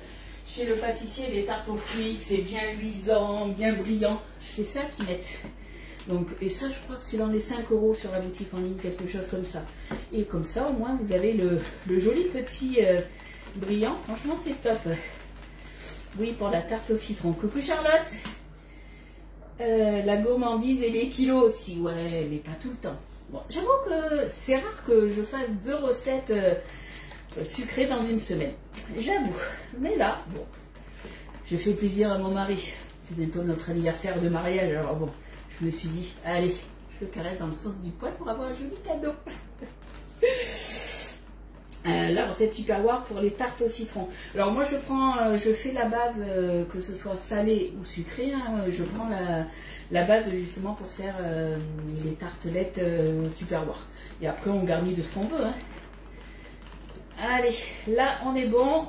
chez le pâtissier des tartes aux fruits, que c'est bien luisant, bien brillant, c'est ça qu'ils mettent. Donc, et ça, je crois que c'est dans les 5 € sur la boutique en ligne, quelque chose comme ça. Et comme ça, au moins, vous avez le joli petit brillant. Franchement, c'est top. Oui, pour la tarte au citron. Coucou Charlotte. La gourmandise et les kilos aussi. Ouais, mais pas tout le temps. Bon, j'avoue que c'est rare que je fasse 2 recettes sucrées dans une semaine. J'avoue. Mais là, bon, je fais plaisir à mon mari. C'est bientôt notre anniversaire de mariage, alors bon. Je me suis dit, allez, je le caresse dans le sens du poil pour avoir un joli cadeau. La recette Tupperware pour les tartes au citron. Alors moi je fais la base, que ce soit salé ou sucré, hein, je prends la base justement pour faire les tartelettes Tupperware. Et après on garnit de ce qu'on veut. Hein. Allez, là on est bon.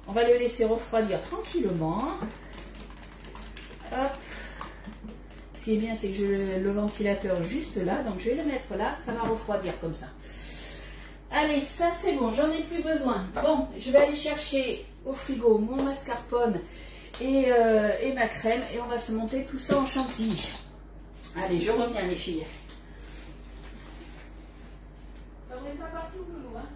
On va le laisser refroidir tranquillement. Hop. Ce qui est bien, c'est que j'ai le ventilateur juste là, donc je vais le mettre là, ça va refroidir comme ça. Allez, ça c'est bon, j'en ai plus besoin. Bon, je vais aller chercher au frigo mon mascarpone et ma crème et on va se monter tout ça en chantilly. Allez, je reviens les filles. On n'est pas partout, Loulou, hein.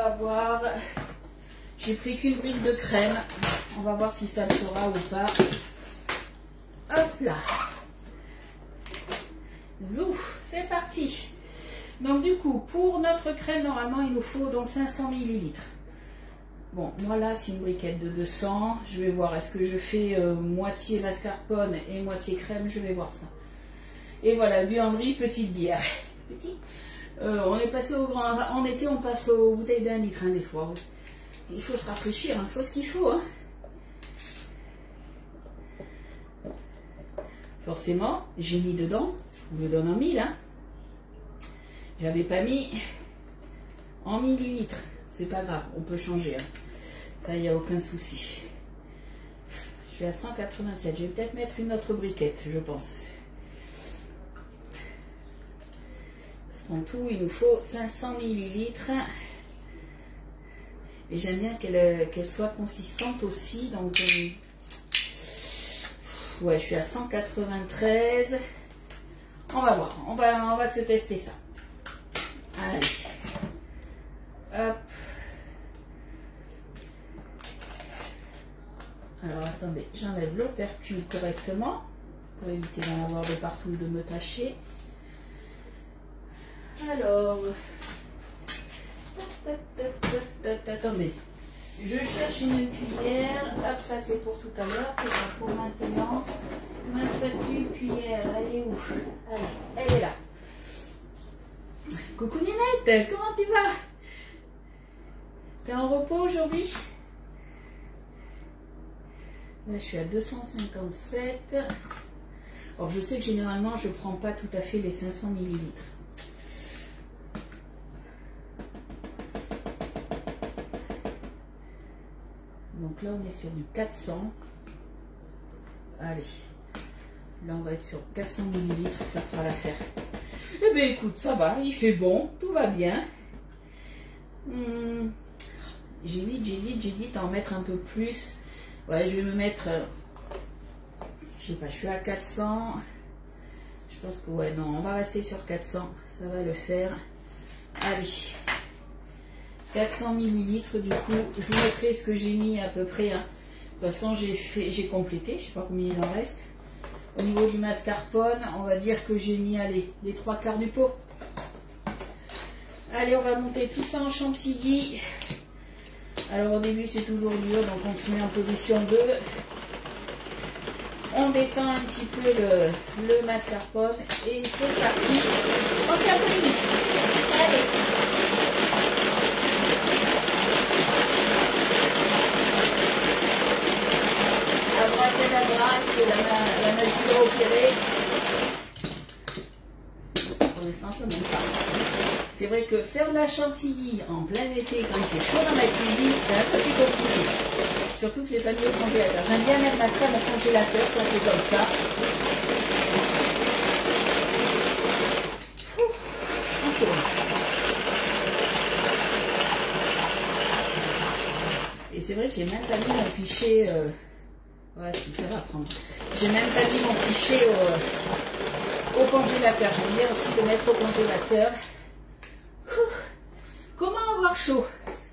va voir. J'ai pris qu'une brique de crème. On va voir si ça le fera ou pas. Hop là. Zouf, c'est parti. Donc du coup, pour notre crème, normalement, il nous faut donc 500 ml. Bon, moi là, c'est une briquette de 200. Je vais voir, est-ce que je fais moitié mascarpone et moitié crème? Je vais voir ça. Et voilà, buanderie, petite bière. Petit. On est passé au grand... En été, on passe aux bouteilles d'1 litre, hein, des fois. Il faut se rafraîchir, il faut ce qu'il faut. Hein. Forcément, j'ai mis dedans. Je vous le donne en 1000. Hein. J'avais pas mis en millilitres. C'est pas grave, on peut changer. Hein. Ça, il n'y a aucun souci. Je suis à 187. Je vais peut-être mettre une autre briquette, je pense. En tout, il nous faut 500 ml. Et j'aime bien qu'elle soit consistante aussi. Donc, ouais, je suis à 193. On va voir. On va se tester ça. Allez. Hop. Alors, attendez. J'enlève l'opercule correctement pour éviter d'en avoir de partout ou de me tacher. Alors, attendez, je cherche une cuillère. Hop, ça c'est pour tout à l'heure, c'est pas pour maintenant. Ma spatule, cuillère, elle est où? Allez, elle est là. Coucou Ninette, comment tu vas? T'es en repos aujourd'hui? Là, je suis à 257. Alors, je sais que généralement, je prends pas tout à fait les 500 ml. Donc là, on est sur du 400. Allez. Là, on va être sur 400 ml. Ça fera l'affaire. Eh bien, écoute, ça va. Il fait bon. Tout va bien. J'hésite à en mettre un peu plus. Ouais, je vais me mettre... je sais pas, je suis à 400. Je pense que, ouais, non, on va rester sur 400. Ça va le faire. Allez. 400 ml du coup, je vous mettrai ce que j'ai mis à peu près. Hein. De toute façon, j'ai complété, je sais pas combien il en reste. Au niveau du mascarpone, on va dire que j'ai mis allez, les 3/4 du pot. Allez, on va monter tout ça en chantilly. Alors au début c'est toujours dur, donc on se met en position 2. On détend un petit peu le mascarpone et c'est parti. On s'y applaudit. Allez. Est-ce que la magie va opérer? Pour l'instant, ça ne m'aime pas. C'est vrai que faire de la chantilly en plein été, quand il fait chaud dans ma cuisine, c'est un peu plus compliqué. Surtout que je ne l'ai pas mis au congélateur. J'aime bien mettre ma crème au congélateur quand c'est comme ça. On tourne. Et c'est vrai que j'ai même pas mis mon pichet... ouais, si ça va prendre. J'ai même pas mis mon pichet au congélateur. J'aime bien aussi le mettre au congélateur. Comment avoir chaud?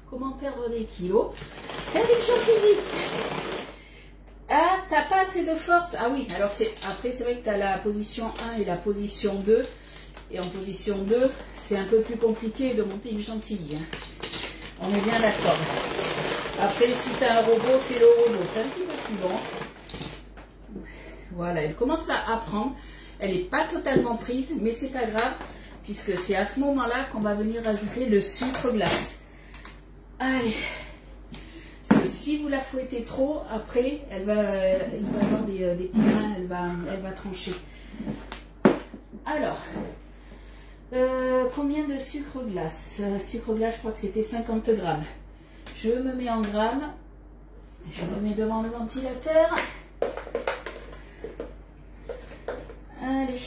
Comment perdre des kilos? Faire une chantilly. Ah, t'as pas assez de force. Ah oui, alors après c'est vrai que tu as la position 1 et la position 2. Et en position 2, c'est un peu plus compliqué de monter une chantilly. Hein. On est bien d'accord. Après, si tu as un robot, fais le robot. C'est un petit peu plus long. Voilà, elle commence à apprendre. Elle n'est pas totalement prise, mais c'est pas grave, puisque c'est à ce moment-là qu'on va venir ajouter le sucre glace. Allez. Parce que si vous la fouettez trop, après, il va y avoir des petits grains, elle va trancher. Alors, combien de sucre glace? Sucre glace, je crois que c'était 50 grammes. Je me mets en grammes. Je me mets devant le ventilateur. Allez.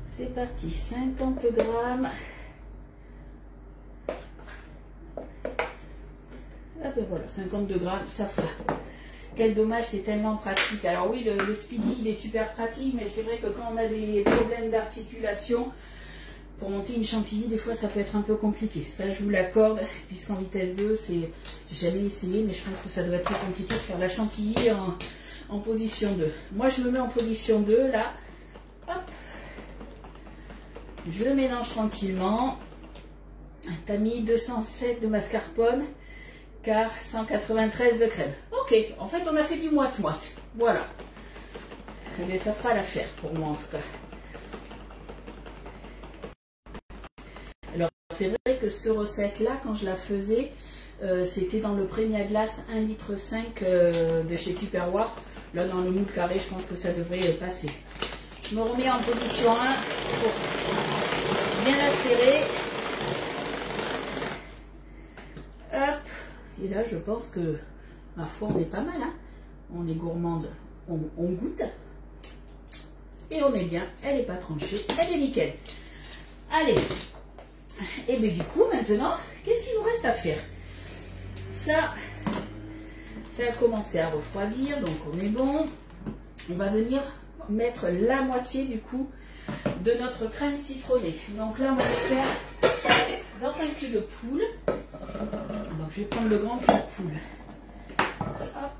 C'est parti. 50 grammes. Ah ben voilà, 52 grammes, ça fera. Quel dommage, c'est tellement pratique. Alors oui, le Speedy, il est super pratique, mais c'est vrai que quand on a des problèmes d'articulation, pour monter une chantilly, des fois ça peut être un peu compliqué. Ça, je vous l'accorde, puisqu'en vitesse 2, j'ai jamais essayé, mais je pense que ça doit être très compliqué de faire la chantilly en position 2. Moi, je me mets en position 2, là. Hop. Je le mélange tranquillement. T'as mis 207 de mascarpone, car 193 de crème. Ok, en fait, on a fait du moite-moite. Voilà. Mais ça fera l'affaire pour moi, en tout cas. Alors, c'est vrai que cette recette-là, quand je la faisais, c'était dans le Premia Glace 1,5 litre de chez Tupperware. Là, dans le moule carré, je pense que ça devrait passer. Je me remets en position 1 pour bien la serrer. Hop. Et là, je pense que, ma foi, on est pas mal. Hein. On est gourmande, on goûte. Et on est bien. Elle n'est pas tranchée. Elle est nickel. Allez. Et bien du coup, maintenant, qu'est-ce qu'il nous reste à faire? Ça a commencé à refroidir, donc on est bon. On va venir mettre la moitié du coup de notre crème citronnée. Donc là, on va le faire dans un cul de poule. Donc je vais prendre le grand cul de poule. Hop.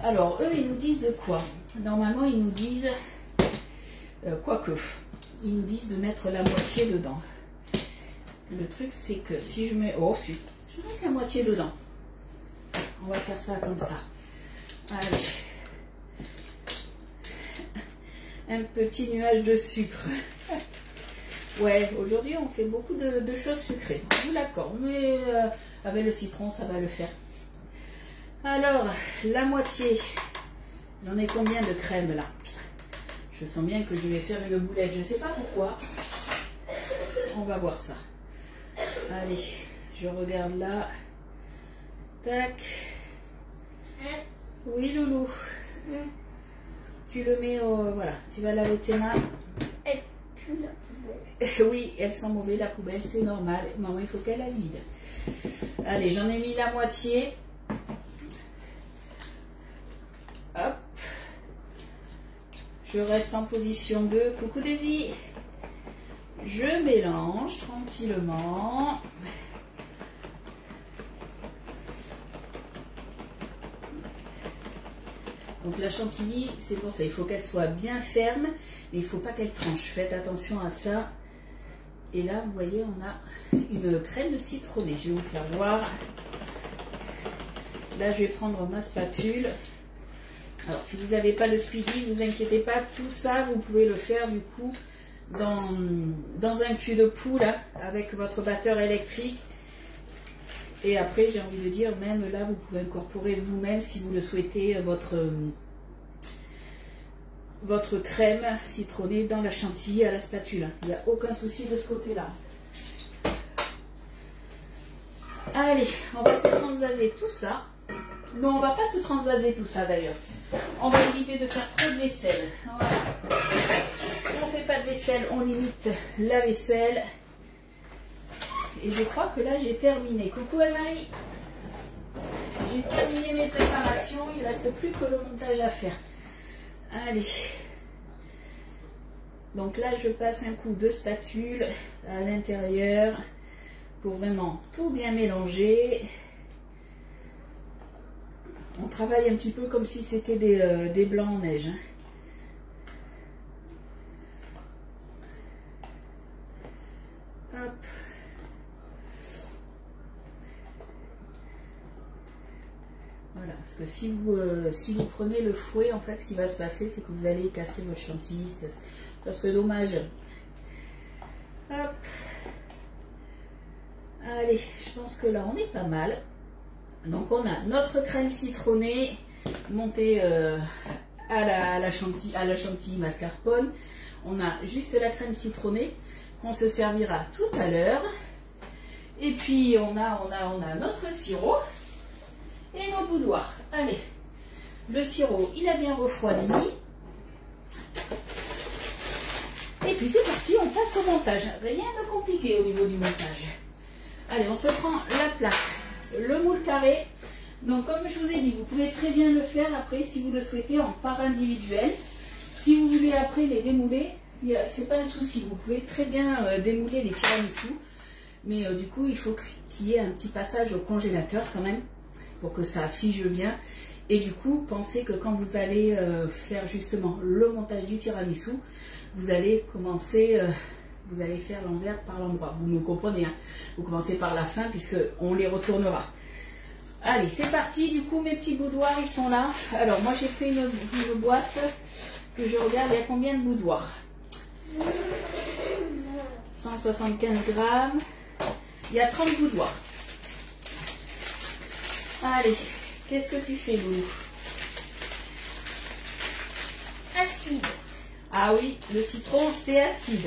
Alors, eux, ils nous disent de quoi? Normalement, ils nous disent, quoique, ils nous disent de mettre la moitié dedans. Le truc, c'est que si je mets... Oh, si, je vais mettre la moitié dedans. On va faire ça comme ça. Allez. Un petit nuage de sucre. Ouais, aujourd'hui, on fait beaucoup de choses sucrées. Je vous l'accorde, mais avec le citron, ça va le faire. Alors, la moitié. J'en ai combien de crème là? Je sens bien que je vais faire une boulette. Je ne sais pas pourquoi. On va voir ça. Allez, je regarde là. Tac. Oui, loulou. Tu le mets au... Voilà, tu vas laver tes mains. Elle pue la poubelle. Oui, elles sont mauvaises, la poubelle, c'est normal. Maman, il faut qu'elle la vide. Allez, j'en ai mis la moitié. Hop. Je reste en position 2. Coucou Daisy. Je mélange tranquillement. Donc la chantilly, c'est pour ça, il faut qu'elle soit bien ferme, mais il ne faut pas qu'elle tranche. Faites attention à ça. Et là, vous voyez, on a une crème citronnée. Je vais vous faire voir. Là, je vais prendre ma spatule. Alors, si vous n'avez pas le squeaky, ne vous inquiétez pas. Tout ça, vous pouvez le faire du coup dans un cul de poule hein, avec votre batteur électrique. Et après, j'ai envie de dire, même là, vous pouvez incorporer vous-même, si vous le souhaitez, votre crème citronnée dans la chantilly à la spatule. Il n'y a aucun souci de ce côté-là. Allez, on va se transvaser tout ça. Non, on ne va pas se transvaser tout ça d'ailleurs. On va éviter de faire trop de vaisselle. Voilà. On ne fait pas de vaisselle, on limite la vaisselle. Et je crois que là, j'ai terminé. Coucou Anne-Marie. J'ai terminé mes préparations. Il ne reste plus que le montage à faire. Allez. Donc là, je passe un coup de spatule à l'intérieur pour vraiment tout bien mélanger. On travaille un petit peu comme si c'était des blancs en neige. Hop. Voilà, parce que si vous prenez le fouet, en fait, ce qui va se passer, c'est que vous allez casser votre chantilly. Ça serait dommage. Hop. Allez, je pense que là, on est pas mal. Donc, on a notre crème citronnée montée à la chantilly mascarpone. On a juste la crème citronnée qu'on se servira tout à l'heure. Et puis, on a notre sirop. Et nos boudoirs. Allez, le sirop, il a bien refroidi. Et puis c'est parti, on passe au montage. Rien de compliqué au niveau du montage. Allez, on se prend la plaque, le moule carré. Donc comme je vous ai dit, vous pouvez très bien le faire après si vous le souhaitez en part individuelle. Si vous voulez après les démouler, c'est pas un souci. Vous pouvez très bien démouler les tiramisu. Mais du coup, il faut qu'il y ait un petit passage au congélateur quand même, pour que ça fige bien. Et du coup, pensez que quand vous allez faire justement le montage du tiramisu, vous allez commencer, vous allez faire l'envers par l'endroit. Vous nous comprenez, hein? Vous commencez par la fin puisqu'on les retournera. Allez, c'est parti. Du coup, mes petits boudoirs, ils sont là. Alors, moi, j'ai pris une boîte que je regarde. Il y a combien de boudoirs? 175 grammes. Il y a 30 boudoirs. Allez, qu'est-ce que tu fais, Loulou? Acide. Ah oui, le citron, c'est acide.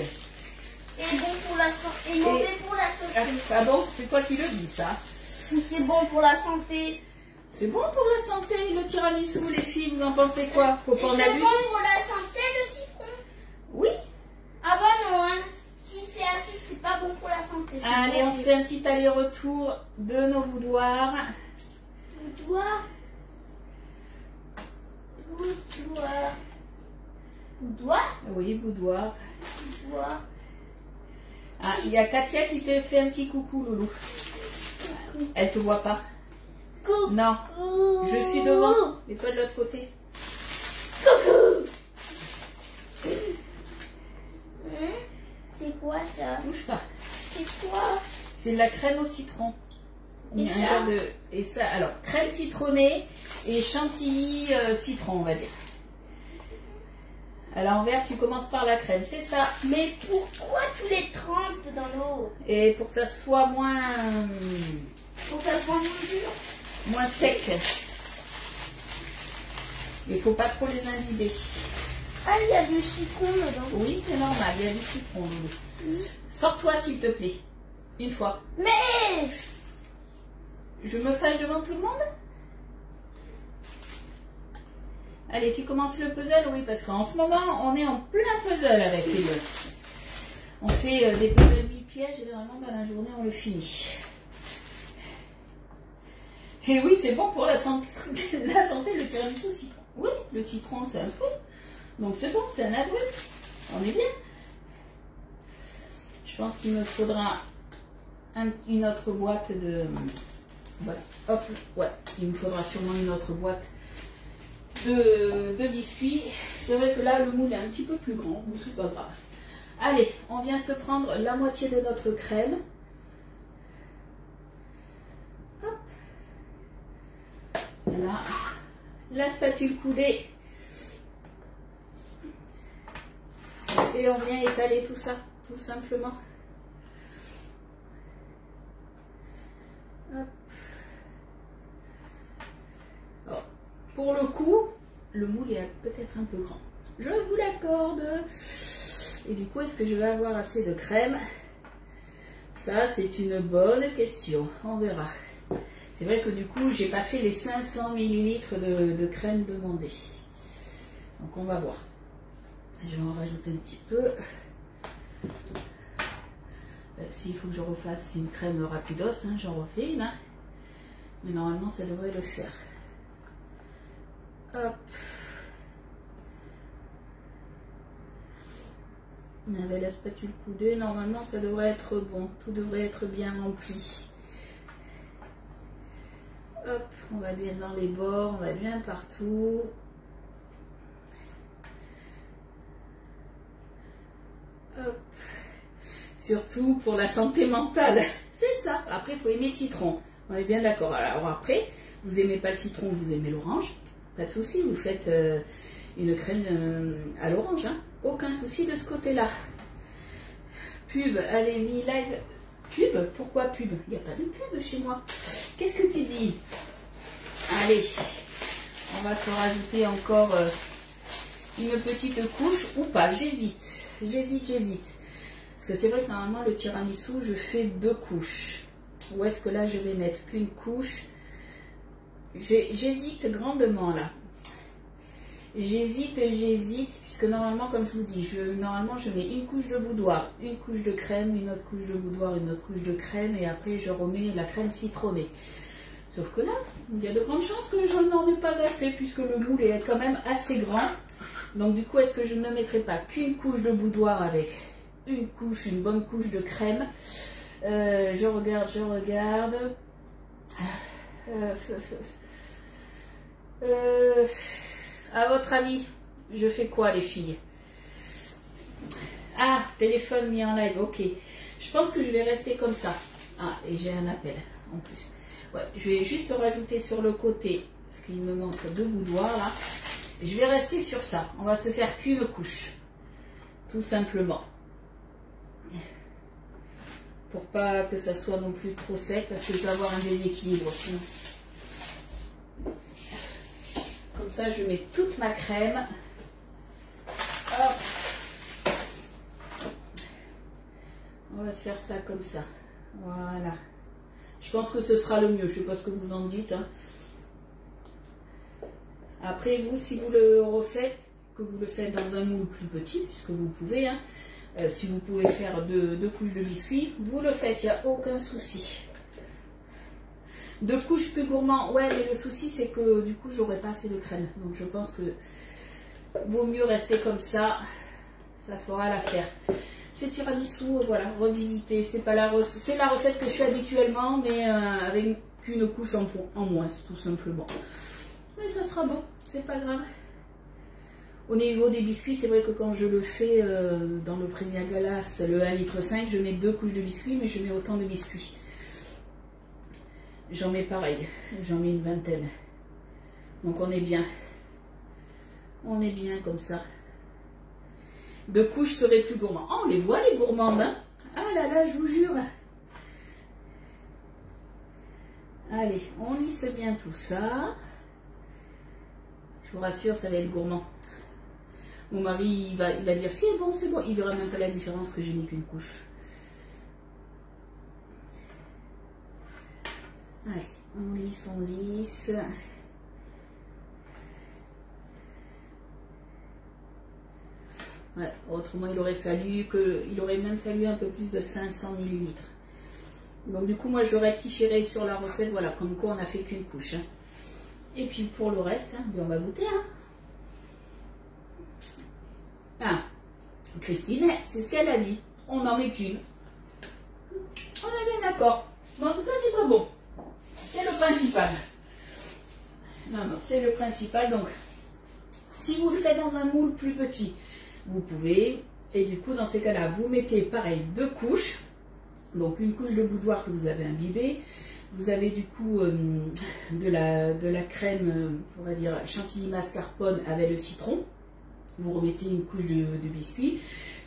Et bon pour la santé. Et mauvais pour la santé. Ah bon, c'est toi qui le dis, ça? C'est bon pour la santé. C'est bon pour la santé, le tiramisu, les filles, vous en pensez quoi? Faut pas en abuser. C'est bon pour la santé, le citron? Oui. Ah bah non, hein. Si c'est acide, c'est pas bon pour la santé. Allez, bon. on se fait un petit aller-retour de nos boudoirs. Boudoir. Boudoir. Boudoir. Oui, boudoir. Boudoir. Ah, il y a Katia qui te fait un petit coucou, Loulou. Elle te voit pas? Coucou. Non. Je suis devant. Et toi de l'autre côté. Coucou. C'est quoi ça? Touche pas. C'est quoi? C'est de la crème au citron. Et Un ça genre de... Et ça, alors, crème citronnée et chantilly citron, on va dire. À l'envers, tu commences par la crème, c'est ça. Mais pourquoi tu les trempes dans l'eau? Et pour que ça soit moins... Pour que ça soit moins dur. moins sec. Il ne faut pas trop les imbiber. Ah, il y a du citron dedans. Oui, c'est normal, il y a du citron. Sors-toi, s'il te plaît. Une fois. Mais Je me fâche devant tout le monde? Allez, tu commences le puzzle? Oui, parce qu'en ce moment, on est en plein puzzle avec les autres. On fait des puzzles 8 pièges, généralement, dans la journée, on le finit. Et oui, c'est bon pour la santé, le tiramisu au citron. Oui, le citron, c'est un fruit. Donc c'est bon, c'est un abri. On est bien. Je pense qu'il me faudra une autre boîte de... Voilà, hop, ouais, il me faudra sûrement une autre boîte de biscuits. C'est vrai que là, le moule est un petit peu plus grand, mais c'est pas grave. Allez, on vient se prendre la moitié de notre crème. Hop. Là, la spatule coudée. Et on vient étaler tout ça, tout simplement. Hop. Alors, pour le coup, le moule est peut-être un peu grand. Je vous l'accorde. Et du coup, est-ce que je vais avoir assez de crème? Ça, c'est une bonne question. On verra. C'est vrai que du coup, j'ai pas fait les 500 ml de crème demandée. Donc, on va voir. Je vais en rajouter un petit peu. S'il faut que je refasse une crème rapidos, hein, j'en refais une. Hein. Mais normalement, ça devrait le faire. Hop. On avait la spatule coudée. Normalement, ça devrait être bon. Tout devrait être bien rempli. Hop. On va bien dans les bords. On va bien partout. Hop. Surtout pour la santé mentale. C'est ça. Après, il faut aimer le citron. On est bien d'accord. Alors après, vous n'aimez pas le citron, vous aimez l'orange. Pas de souci, vous faites une crème à l'orange. Hein. Aucun souci de ce côté-là. Pub, allez, mi live. Pub? Pourquoi pub? Il n'y a pas de pub chez moi. Qu'est-ce que tu dis? Allez, on va se rajouter encore une petite couche ou pas. J'hésite. J'hésite. Parce que c'est vrai que normalement, le tiramisu, je fais 2 couches. Où est-ce que là, je vais mettre qu'une couche? J'hésite grandement là. J'hésite, puisque normalement, comme je vous dis, normalement je mets une couche de boudoir, une couche de crème, une autre couche de boudoir, une autre couche de crème, et après je remets la crème citronnée. Sauf que là, il y a de grandes chances que je n'en ai pas assez, puisque le moule est quand même assez grand. Donc du coup, est-ce que je ne mettrai pas qu'une couche de boudoir avec une bonne couche de crème? Je regarde. À votre avis, je fais quoi les filles? Ah, téléphone mis en live, ok. Je pense que je vais rester comme ça. Ah, et j'ai un appel en plus. Ouais, je vais juste rajouter sur le côté, parce qu'il me manque 2 boudoirs là. Je vais rester sur ça. On va se faire qu'une couche. Tout simplement. Pour pas que ça soit non plus trop sec, parce que je vais avoir un déséquilibre sinon. Comme ça, je mets toute ma crème. Hop. On va se faire ça comme ça. Voilà. Je pense que ce sera le mieux. Je ne sais pas ce que vous en dites. Hein. Après, vous, si vous le refaites, que vous le faites dans un moule plus petit, puisque vous pouvez, hein, si vous pouvez faire deux couches de biscuits, vous le faites, il n'y a aucun souci. 2 couches plus gourmands, ouais, mais le souci, c'est que du coup, j'aurai pas assez de crème. Donc, je pense que vaut mieux rester comme ça. Ça fera l'affaire. C'est tiramisu, voilà, revisité. C'est pas la recette que je fais habituellement, mais avec qu'une couche en moins, tout simplement. Mais ça sera bon, c'est pas grave. Au niveau des biscuits, c'est vrai que quand je le fais dans le Premier Galas, le 1,5 litre, je mets 2 couches de biscuits, mais je mets autant de biscuits. J'en mets pareil, j'en mets une vingtaine. Donc on est bien. On est bien comme ça. 2 couches seraient plus gourmands. Oh, on les voit les gourmandes, hein? Ah là là, je vous jure. Allez, on lisse bien tout ça. Je vous rassure, ça va être gourmand. Mon mari, il va dire, c'est bon, c'est bon. Il verra même pas la différence que j'ai mis qu'une couche. Allez, on lisse, on lisse. Ouais, autrement, il aurait même fallu un peu plus de 500 ml. Donc du coup, moi, je rectifierai sur la recette, voilà, comme quoi on n'a fait qu'une couche. Hein. Et puis pour le reste, hein, on va goûter. Hein. Ah, Christine, c'est ce qu'elle a dit. On n'en met qu'une. On est bien d'accord. Mais en tout cas, c'est pas bon. C'est le principal. Non, non, c'est le principal. Donc, si vous le faites dans un moule plus petit, vous pouvez. Et du coup, dans ces cas-là, vous mettez pareil 2 couches. Donc, une couche de boudoir que vous avez imbibée. Vous avez du coup de la crème, on va dire chantilly mascarpone avec le citron. Vous remettez une couche de biscuit.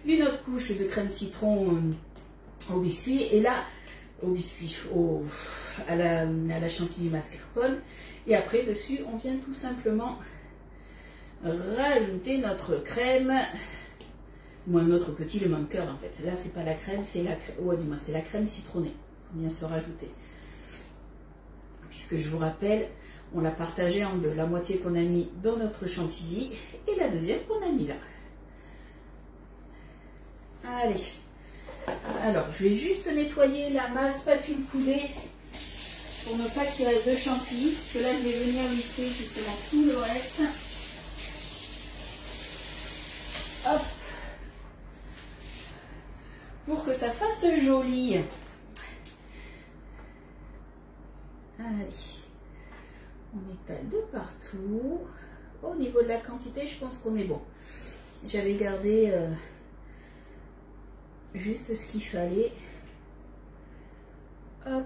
Une autre couche de crème citron au biscuit. Et là, à la chantilly mascarpone. Et après, dessus, on vient tout simplement rajouter notre crème. Moi, notre petit le manqueur en fait. Là, c'est pas la crème, c'est la crème citronnée qu'on vient se rajouter. Puisque je vous rappelle, on l'a partagé en 2. La moitié qu'on a mis dans notre chantilly et la deuxième qu'on a mis là. Allez. Alors, je vais juste nettoyer ma spatule coulée pour ne pas qu'il reste de chantilly. Parce que là, je vais venir lisser justement tout le reste. Hop. Pour que ça fasse joli. Allez. On étale de partout. Au niveau de la quantité, je pense qu'on est bon. J'avais gardé juste ce qu'il fallait. Hop.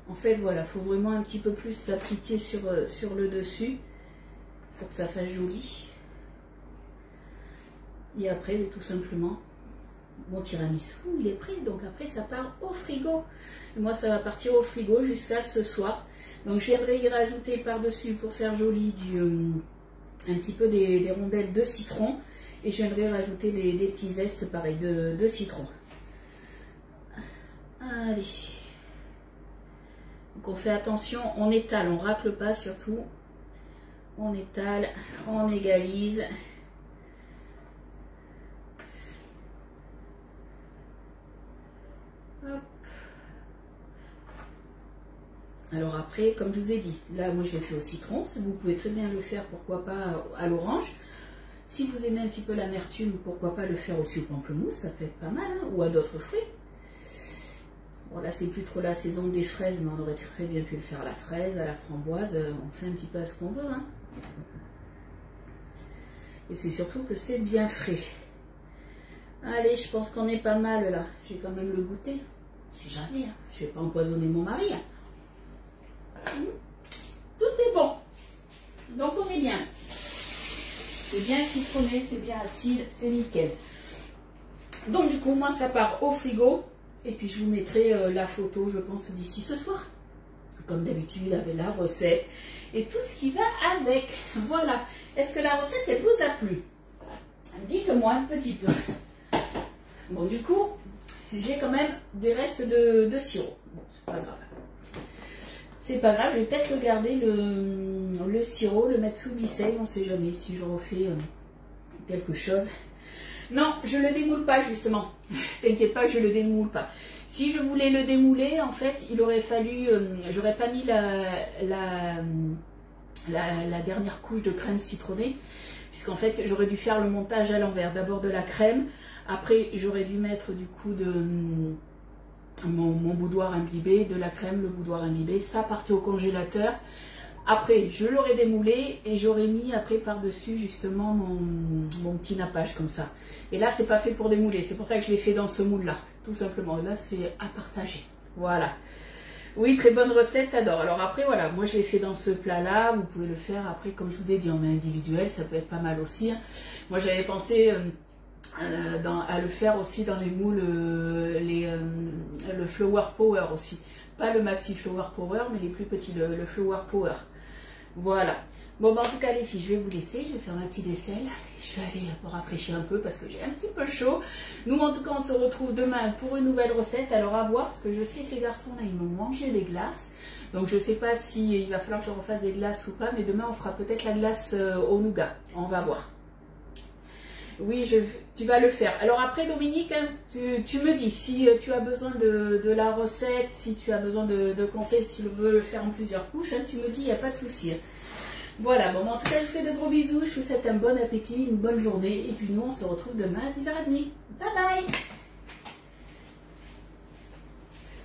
En fait, voilà, il faut vraiment un petit peu plus s'appliquer sur le dessus pour que ça fasse joli. Et après, tout simplement, mon tiramisu, il est prêt. Donc après, ça part au frigo. Et moi, ça va partir au frigo jusqu'à ce soir. Donc je viendrai y rajouter par-dessus pour faire joli un petit peu des rondelles de citron. Et je viendrai rajouter des petits zestes pareil de citron. Allez. Donc on fait attention, on étale, on racle pas surtout. On étale, on égalise. Hop. Alors après, comme je vous ai dit, là moi je le fais au citron, vous pouvez très bien le faire, pourquoi pas à l'orange. Si vous aimez un petit peu l'amertume, pourquoi pas le faire aussi au pamplemousse, ça peut être pas mal, hein, ou à d'autres fruits. Bon là c'est plus trop la saison des fraises, mais on aurait très bien pu le faire à la fraise, à la framboise, on fait un petit peu à ce qu'on veut. Hein. Et c'est surtout que c'est bien frais. Allez, je pense qu'on est pas mal là, je vais quand même le goûter. Si jamais, hein. Je vais pas empoisonner mon mari. Hein. Tout est bon. Donc on est bien. C'est bien citronné, c'est bien acide, c'est nickel. Donc du coup, moi ça part au frigo. Et puis je vous mettrai la photo, je pense, d'ici ce soir. Comme d'habitude, avec la recette et tout ce qui va avec. Voilà. Est-ce que la recette, elle vous a plu? Dites-moi un petit peu. Bon, du coup, j'ai quand même des restes de sirop. Bon, c'est pas grave. C'est pas grave, je vais peut-être le garder, le sirop, le mettre sous visselle. On ne sait jamais si je refais quelque chose. Non, je le démoule pas justement. T'inquiète pas, je le démoule pas. Si je voulais le démouler, en fait, il aurait fallu... j'aurais pas mis la dernière couche de crème citronnée. Puisqu'en fait, j'aurais dû faire le montage à l'envers. D'abord de la crème. Après, j'aurais dû mettre du coup de... Mon boudoir imbibé, de la crème, le boudoir imbibé, ça partait au congélateur. Après, je l'aurais démoulé et j'aurais mis après par-dessus justement mon petit nappage comme ça. Et là, c'est pas fait pour démouler, c'est pour ça que je l'ai fait dans ce moule-là, tout simplement. Là, c'est à partager. Voilà. Oui, très bonne recette, t'adores. Alors après, voilà, moi je l'ai fait dans ce plat-là. Vous pouvez le faire après, comme je vous ai dit, en individuel, ça peut être pas mal aussi. Moi, j'avais pensé... à le faire aussi dans les moules, le Flower Power aussi. Pas le Maxi Flower Power, mais les plus petits, le Flower Power. Voilà. Bon, bah, en tout cas, les filles, je vais vous laisser. Je vais faire ma petite vaisselle. Je vais aller me rafraîchir un peu parce que j'ai un petit peu chaud. Nous, en tout cas, on se retrouve demain pour une nouvelle recette. Alors, à voir, parce que je sais que les garçons, là, ils m'ont mangé des glaces. Donc, je ne sais pas si il va falloir que je refasse des glaces ou pas. Mais demain, on fera peut-être la glace au nougat. On va voir. Oui, tu vas le faire. Alors après, Dominique, hein, tu me dis si tu as besoin de la recette, si tu as besoin de conseils, si tu veux le faire en plusieurs couches, hein, tu me dis, il n'y a pas de souci. Voilà, bon, en tout cas, je vous fais de gros bisous, je vous souhaite un bon appétit, une bonne journée, et puis nous, on se retrouve demain à 10h30. Bye bye!